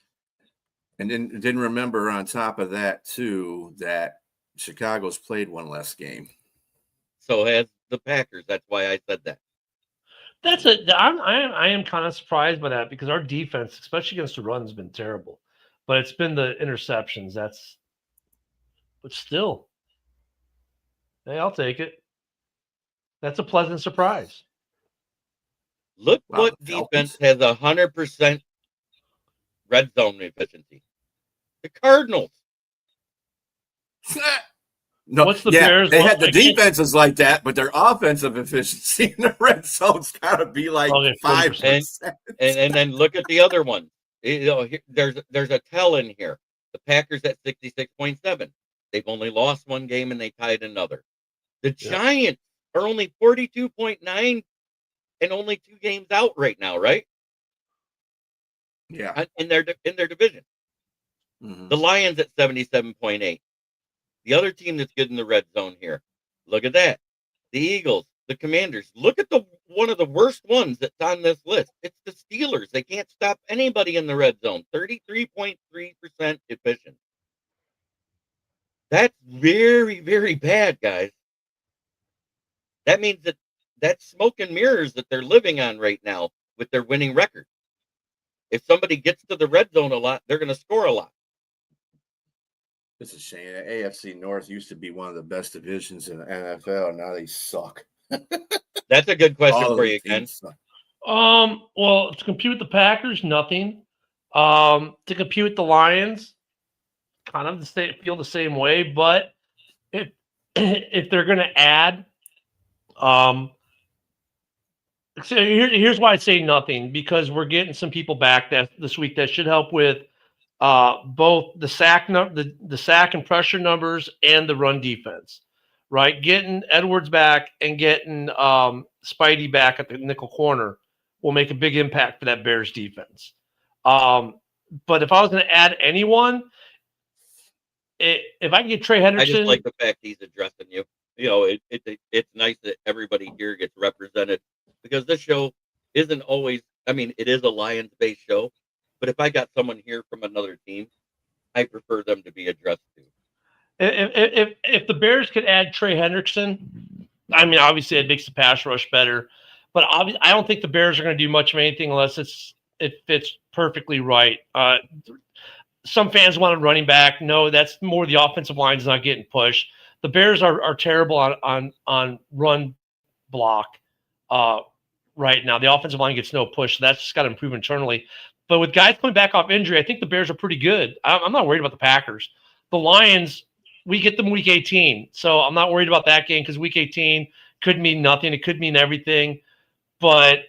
S4: And then didn't remember on top of that, too, that Chicago's played one less game.
S3: So has the Packers. That's why I said that.
S5: I am kind of surprised by that because our defense, especially against the run, has been terrible. But it's been the interceptions. But still, hey, I'll take it. That's a pleasant surprise.
S3: Look what defense has 100% red zone efficiency. The Cardinals.
S4: No,
S5: what's the Bears?
S4: They had the defenses like that, but their offensive efficiency in the red zone's got to be like 5%.
S3: And then look at the other one. There's a tell in here. The Packers at 66.7. They've only lost one game and they tied another. The Giants are only 42.9 and only 2 games out right now, right?
S4: Yeah.
S3: In their division. Mm-hmm. The Lions at 77.8. The other team that's good in the red zone here. Look at that. The Eagles, the Commanders. Look at one of the worst ones that's on this list. It's the Steelers. They can't stop anybody in the red zone. 33.3% efficient. That's very, very bad, guys. That means that's smoke and mirrors that they're living on right now with their winning record. If somebody gets to the red zone a lot, they're going to score a lot.
S4: It's a shame. The AFC North used to be one of the best divisions in the NFL. Now they suck.
S3: That's a good question for you, Ken.
S5: Well, to compete with the Packers, nothing. To compete with the Lions, kind of feel the same way. But if they're going to add, so here's why I say nothing, because we're getting some people back this week that should help with both the sack the sack and pressure numbers and the run defense. Right, getting Edwards back and getting Spidey back at the nickel corner will make a big impact for that Bears defense. But if I was going to add anyone, if I can get Trey Hendrickson,
S3: I just like the fact he's addressing you. You know, it's nice that everybody here gets represented, because this show isn't always. I mean, it is a Lions-based show, but if I got someone here from another team, I prefer them to be addressed too.
S5: If the Bears could add Trey Hendrickson, I mean, obviously it makes the pass rush better, but obviously I don't think the Bears are going to do much of anything unless it fits perfectly right. Some fans want a running back. No, that's more the offensive line is not getting pushed. The Bears are terrible on run block right now. The offensive line gets no push, so that's just got to improve internally. But with guys coming back off injury, I think the Bears are pretty good. I'm not worried about the Packers. The Lions, we get them week 18, so I'm not worried about that game because week 18 could mean nothing. It could mean everything. But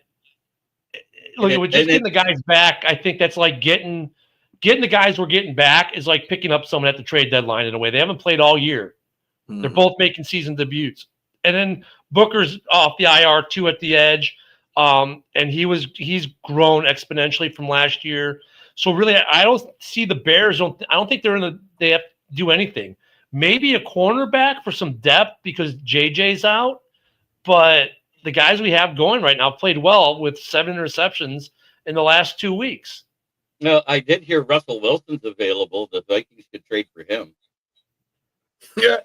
S5: look, with just getting the guys back, I think that's like getting the guys we're getting back is like picking up someone at the trade deadline in a way. They haven't played all year. They're both making season debuts. And then Booker's off the IR, 2 at the edge. And he's grown exponentially from last year. So really, I don't see the Bears. I don't think they have to do anything. Maybe a cornerback for some depth because JJ's out. But the guys we have going right now played well with 7 interceptions in the last 2 weeks.
S3: No, I did hear Russell Wilson's available. The Vikings could trade for him.
S4: Yeah.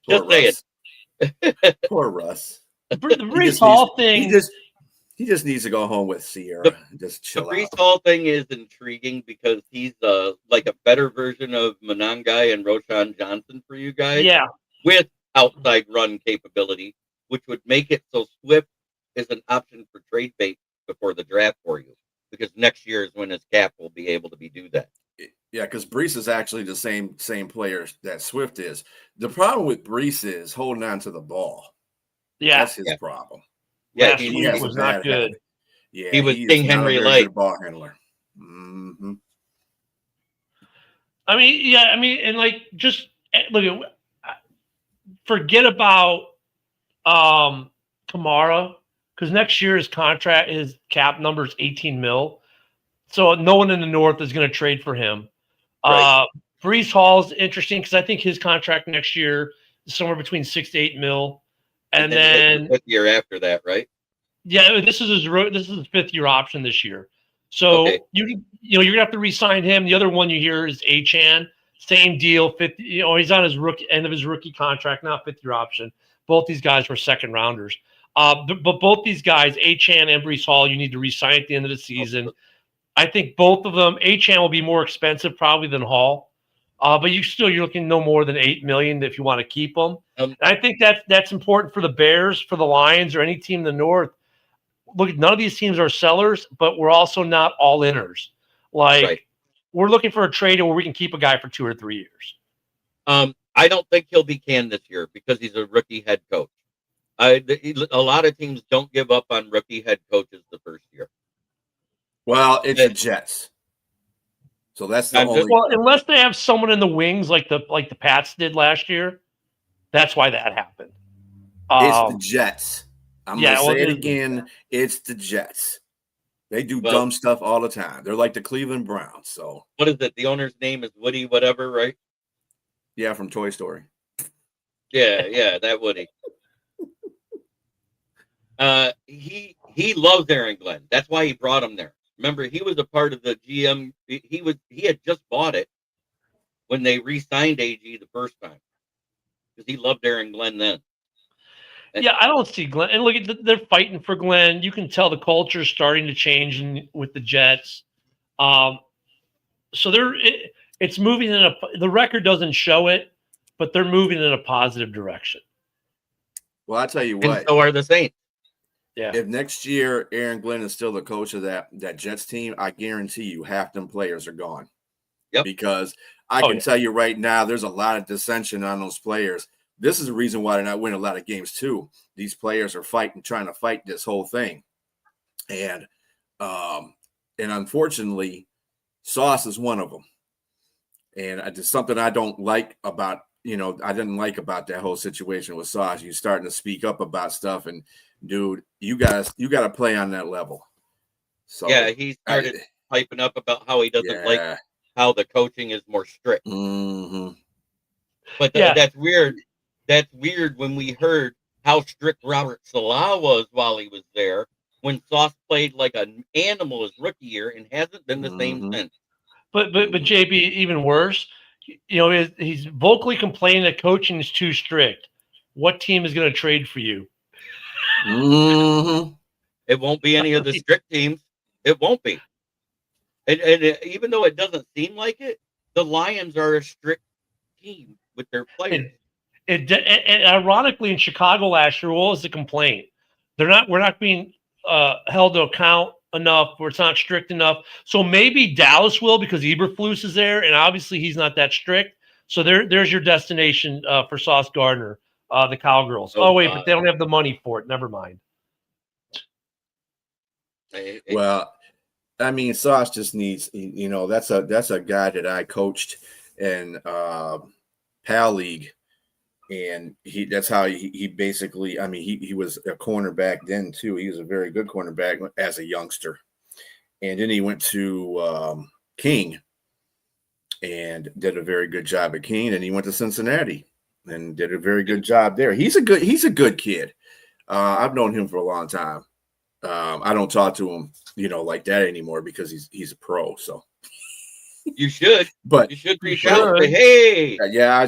S3: Just saying.
S4: Poor Russ.
S5: The Breece Hall thing.
S4: He just needs to go home with Sierra and just chill out.
S3: The Breece Hall thing is intriguing because he's like a better version of Monangai and Roshan Johnson for you guys.
S5: Yeah.
S3: With outside run capability, which would make it so Swift is an option for trade bait before the draft for you, because next year is when his cap will be able to do that.
S4: Yeah, because Breece is actually the same player that Swift is. The problem with Breece is holding on to the ball.
S5: Yeah,
S4: that's his problem.
S3: Yeah,
S5: he was not good.
S4: Yeah,
S3: he was King Henry Light
S4: ball handler. Mm-hmm.
S5: I mean, and like just look at forget about Kamara, because next year his cap number is 18 mil. So no one in the North is going to trade for him. Right. Breece Hall is interesting because I think his contract next year is somewhere between 6 to 8 mil. And then
S3: the 5th year after that, right?
S5: Yeah, this is his 5th year option this year. So okay. you're gonna have to re-sign him. The other one you hear is Achan, same deal. 5th, he's on his end of his rookie contract, not 5th year option. Both these guys were second rounders. But both these guys, Achan and Breece Hall, you need to re-sign at the end of the season. I think both of them, Achan will be more expensive probably than Hall. But you're looking no more than $8 million if you want to keep them. I think that's important for the Bears, for the Lions, or any team in the North. Look, none of these teams are sellers, but we're also not all inners. We're looking for a trade where we can keep a guy for 2 or 3 years.
S3: I don't think he'll be canned this year because he's a rookie head coach. A lot of teams don't give up on rookie head coaches the first year.
S4: Well, it's the Jets. So that's the only.
S5: Well, unless they have someone in the wings like the Pats did last year, that's why that happened.
S4: It's the Jets. I'm going to say it again. It's the Jets. They do dumb stuff all the time. They're like the Cleveland Browns. So
S3: what is it? The owner's name is Woody whatever, right?
S4: Yeah, from Toy Story.
S3: Yeah, that Woody. He loves Aaron Glenn. That's why he brought him there. Remember, he was a part of the GM. He had just bought it when they re-signed AG the first time because he loved Aaron Glenn then.
S5: Yeah, I don't see Glenn. And look, they're fighting for Glenn. You can tell the culture is starting to change with the Jets. So it's moving the record doesn't show it, but they're moving in a positive direction.
S4: Well, I tell you what.
S3: And so are the Saints.
S5: Yeah.
S4: If next year Aaron Glenn is still the coach of that Jets team, I guarantee you half them players are gone.
S3: Yep.
S4: Because I can tell you right now, there's a lot of dissension on those players. This is the reason why they're not winning a lot of games too. These players are trying to fight this whole thing. And and unfortunately, Sauce is one of them. And it's something I don't like about, I didn't like about that whole situation with Sauce. You're starting to speak up about stuff, and dude, you got to play on that level. So
S3: yeah, he started piping up about how he doesn't like how the coaching is more strict.
S4: Mm-hmm.
S3: But that's weird. That's weird when we heard how strict Robert Salah was while he was there, when Sauce played like an animal his rookie year and hasn't been the same since.
S5: But JB, even worse, he's vocally complaining that coaching is too strict. What team is going to trade for you?
S4: Mm-hmm.
S3: It won't be any of the strict teams. It won't be. And even though it doesn't seem like it, the Lions are a strict team with their players.
S5: And ironically, in Chicago last year, what was the complaint? We're not being held to account enough, where it's not strict enough. So maybe Dallas will, because Eberflus is there, and obviously he's not that strict. So there's your destination for Sauce Gardner, the Cowgirls. Oh wait, but they don't have the money for it. Never mind.
S4: Well, I mean, Sauce just needs, that's a guy that I coached in PAL League, and that's how he basically, I mean, he was a cornerback then too. He was a very good cornerback as a youngster, and then he went to King and did a very good job at King, and he went to Cincinnati and did a very good job there. He's a good kid. I've known him for a long time. I don't talk to him, like that anymore, because he's a pro. So
S3: you should,
S4: but
S3: you should reach out and say, hey,
S4: yeah, I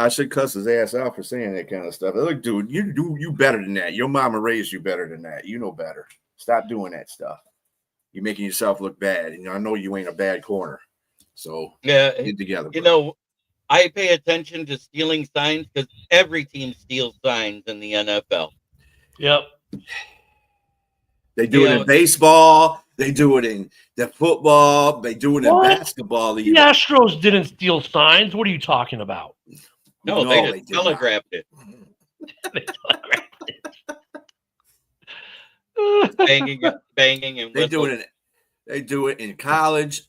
S4: should cuss his ass out for saying that kind of stuff. Look, dude, you better than that. Your mama raised you better than that. You know better. Stop doing that stuff. You're making yourself look bad. I know you ain't a bad corner. So
S3: yeah,
S4: get together. Bro.
S3: I pay attention to stealing signs because every team steals signs in the NFL.
S5: Yep.
S4: They do it in baseball. They do it in the football. They do it in basketball.
S5: The Astros didn't steal signs. What are you talking about?
S3: No, they just telegraphed it.
S5: They telegraphed it.
S3: banging, and
S4: they do it in college.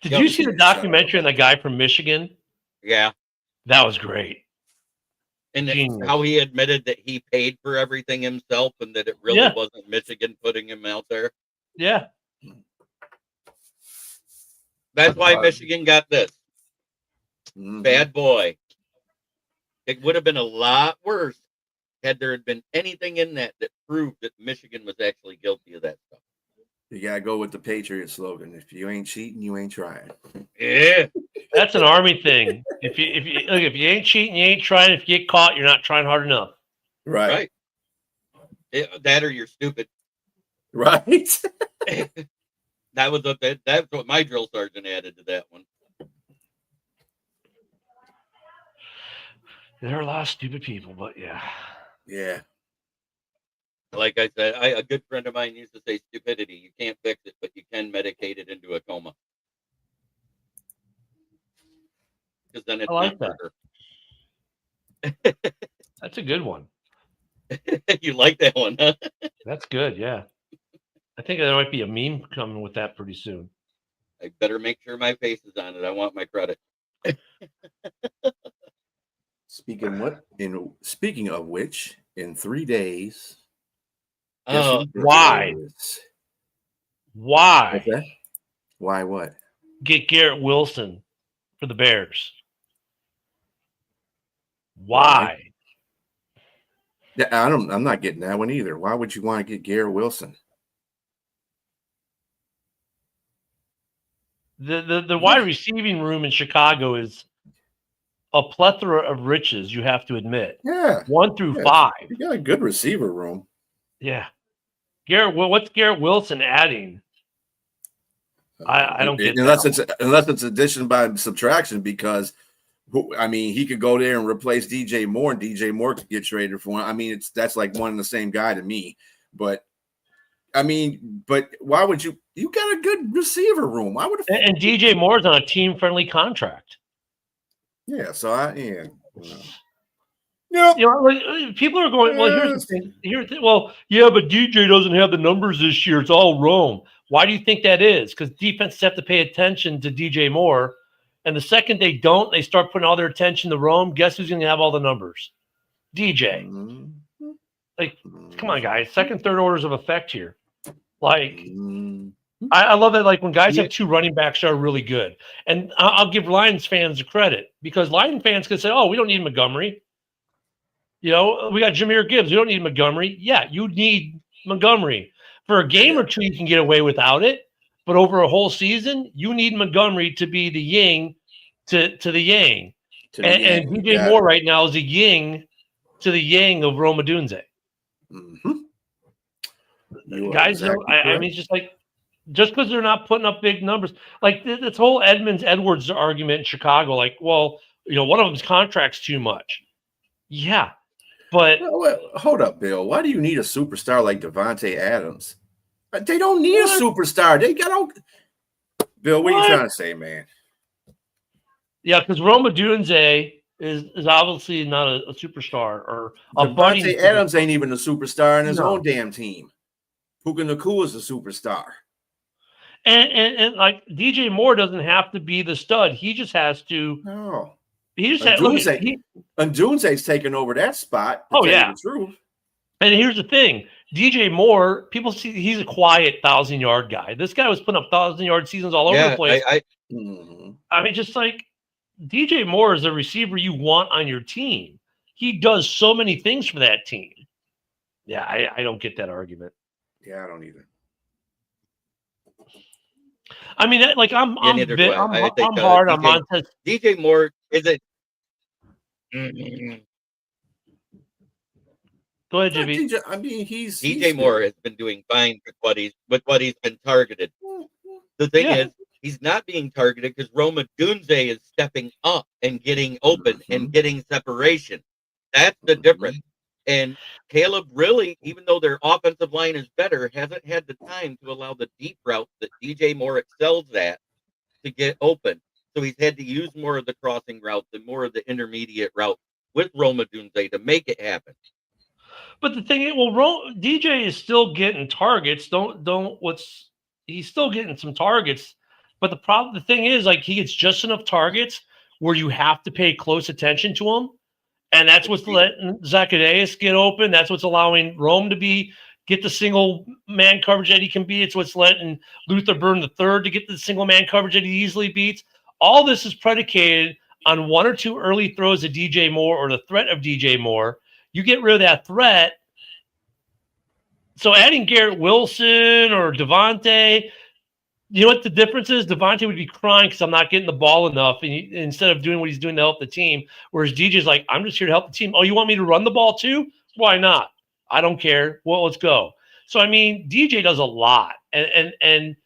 S5: Did you see the documentary on the guy from Michigan?
S3: Yeah,
S5: that was great.
S3: And how he admitted that he paid for everything himself, and that it really wasn't Michigan putting him out there.
S5: Yeah.
S3: That's why Michigan got this. Bad boy. It would have been a lot worse had there been anything in that proved that Michigan was actually guilty of that stuff.
S4: You gotta go with the Patriot slogan: "If you ain't cheating, you ain't trying."
S3: Yeah,
S5: that's an Army thing. If you ain't cheating, you ain't trying. If you get caught, you're not trying hard enough.
S4: Right.
S3: That or you're stupid.
S4: Right.
S3: That's what my drill sergeant added to that one.
S5: There are a lot of stupid people, but yeah.
S4: Yeah.
S3: Like I said, a good friend of mine used to say, stupidity, you can't fix it, but you can medicate it into a coma. Because then it's
S5: not murder. That's a good one.
S3: You like that one, huh?
S5: That's good, yeah. I think there might be a meme coming with that pretty soon.
S3: I better make sure my face is on it. I want my credit.
S4: Speaking of which, in 3 days.
S5: Why? Why?
S4: Okay. Why what?
S5: Get Garrett Wilson for the Bears. Why?
S4: Yeah, I'm not getting that one either. Why would you want to get Garrett Wilson?
S5: The wide receiving room in Chicago is a plethora of riches, you have to admit.
S4: Yeah.
S5: 1 through 5.
S4: You got a good receiver room.
S5: Yeah. what's Garrett Wilson adding? I don't get
S4: unless it's addition by subtraction, because I mean, he could go there and replace DJ Moore, and DJ Moore could get traded for him. I mean, that's like one and the same guy to me. But I mean, why would you? You got a good receiver room. Why would?
S5: And DJ Moore's on a team-friendly contract.
S4: Yeah. So Yep.
S5: You know, like, people are going, well, here's the thing. Well, yeah, but DJ doesn't have the numbers this year. It's all Rome. Why do you think that is? Because defenses have to pay attention to DJ Moore. And the second they don't, they start putting all their attention to Rome. Guess who's going to have all the numbers? DJ.
S4: Mm-hmm.
S5: Like, come on, guys. Second, third orders of effect here. Like, I love that. Like when guys have two running backs that are really good, and I'll give Lions fans the credit because Lions fans can say, "Oh, we don't need Montgomery. You know, we got Jahmyr Gibbs. We don't need Montgomery." Yeah, you need Montgomery for a game or two. You can get away without it, but over a whole season, you need Montgomery to be the yin to the yang. And DJ Moore right now is the yin to the yang of Rome Odunze.
S4: Mm-hmm.
S5: Guys, exactly I mean, just because they're not putting up big numbers, like this whole Edwards argument in Chicago, like, well, you know, one of them's contract's too much. Yeah, but
S4: hold up, Bill. Why do you need a superstar like Devontae Adams? They don't need a superstar. They got Bill. What are you trying to say, man?
S5: Yeah, because Rome Odunze is obviously not a superstar or a
S4: Devontae Adams ain't even a superstar in his own damn team. Puka Nacua is a superstar.
S5: And like DJ Moore doesn't have to be the stud. He just has to.
S4: No.
S5: He just
S4: Dunze's taking over that spot.
S5: Oh, yeah.
S4: The truth.
S5: And here's the thing. DJ Moore, people see he's a quiet 1,000-yard guy. This guy was putting up 1,000-yard seasons all over the place. I mean, just like DJ Moore is a receiver you want on your team. He does so many things for that team. Yeah, I don't get that argument.
S4: Yeah, I don't either.
S5: I mean, like I'm hard on Montez.
S3: DJ Moore is a.
S5: Go ahead, Jimmy.
S4: I mean,
S3: DJ Moore has been doing fine with what he's been targeted. The thing is, he's not being targeted because Rome Odunze is stepping up and getting open and getting separation. That's the difference. And Caleb really, even though their offensive line is better, hasn't had the time to allow the deep route that DJ Moore excels at to get open. So he's had to use more of the crossing routes and more of the intermediate route with Rome Odunze to make it happen.
S5: But the thing is, DJ is still getting targets. He's still getting some targets. But the thing is, like, he gets just enough targets where you have to pay close attention to him. And that's what's letting Zacchaeus get open. That's what's allowing Rome to get the single man coverage that he can be. It's what's letting Luther Burn III to get the single man coverage that he easily beats. All this is predicated on one or two early throws of DJ Moore or the threat of DJ Moore. You get rid of that threat. So adding Garrett Wilson or Devontae, you know what the difference is? Devontae would be crying because I'm not getting the ball enough, and instead of doing what he's doing to help the team. Whereas DJ's like, I'm just here to help the team. Oh, you want me to run the ball too? Why not? I don't care. Well, let's go. So I mean, DJ does a lot, and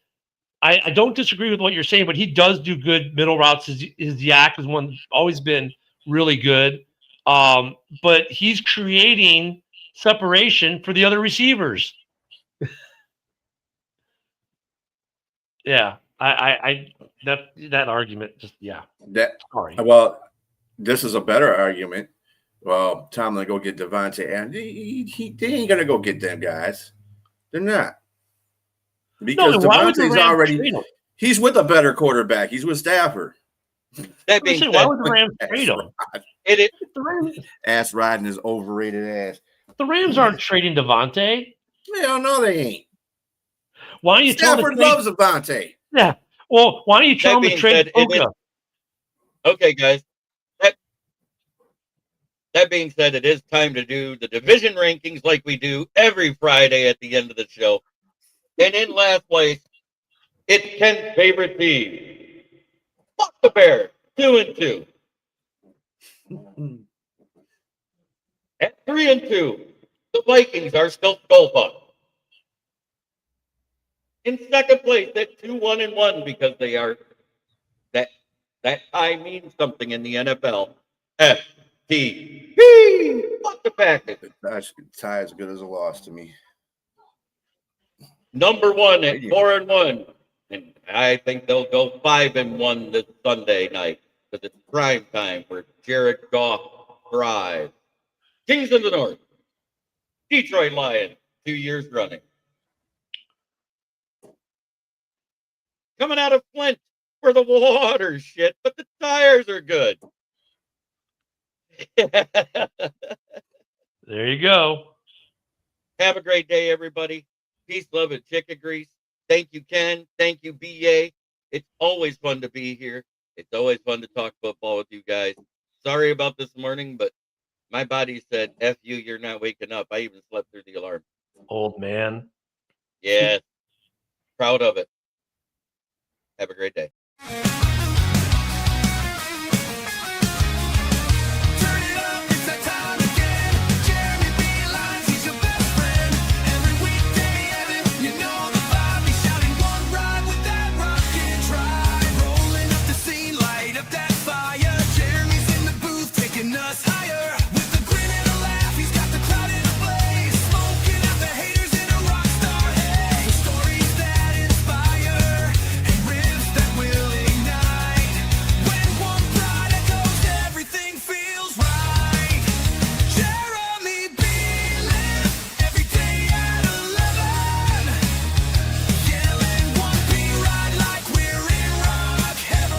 S5: I don't disagree with what you're saying, but he does do good middle routes. His yak has always been really good, but he's creating separation for the other receivers. Yeah, that argument just sorry.
S4: Well, this is a better argument. Well, Tom, gonna go get Devontae, and they ain't gonna go get them guys. They're not, because Devontae's he's with a better quarterback. He's with Stafford.
S3: That being said,
S5: why would the Rams trade him?
S4: Ass riding his overrated ass.
S5: The Rams aren't trading Devontae.
S4: Hell no, they ain't.
S5: Why don't you
S4: Stafford loves Devontae.
S5: Yeah. Well, why don't you tell him to trade Puka?
S3: Okay, guys. That being said, it is time to do the division rankings like we do every Friday at the end of the show. And in last place, it's Ken's favorite team. Fuck the Bears, 2-2. At 3-2, the Vikings are still skullfucked. In second place at 2-1-1 because they are that tie means something in the NFL. FTP. Fuck the Packers.
S4: That's tie as good as a loss to me.
S3: Number 1 at 4-1, and I think they'll go 5-1 this Sunday night because it's prime time for Jared Goff thrive. Kings of the North, Detroit Lions, 2 years running. Coming out of Flint, where the water's shit, but the tires are good.
S5: There you go.
S3: Have a great day, everybody. Peace, love, and chicken grease. Thank you, Ken. Thank you, BA. It's always fun to be here. It's always fun to talk football with you guys. Sorry about this morning, but my body said, F you, you're not waking up. I even slept through the alarm.
S5: Old man.
S3: Yes. Proud of it. Have a great day.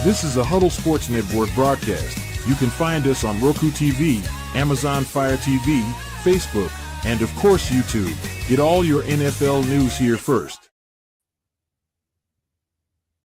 S2: This is a Huddle Sports Network broadcast. You can find us on Roku TV, Amazon Fire TV, Facebook, and of course YouTube. Get all your NFL news here first.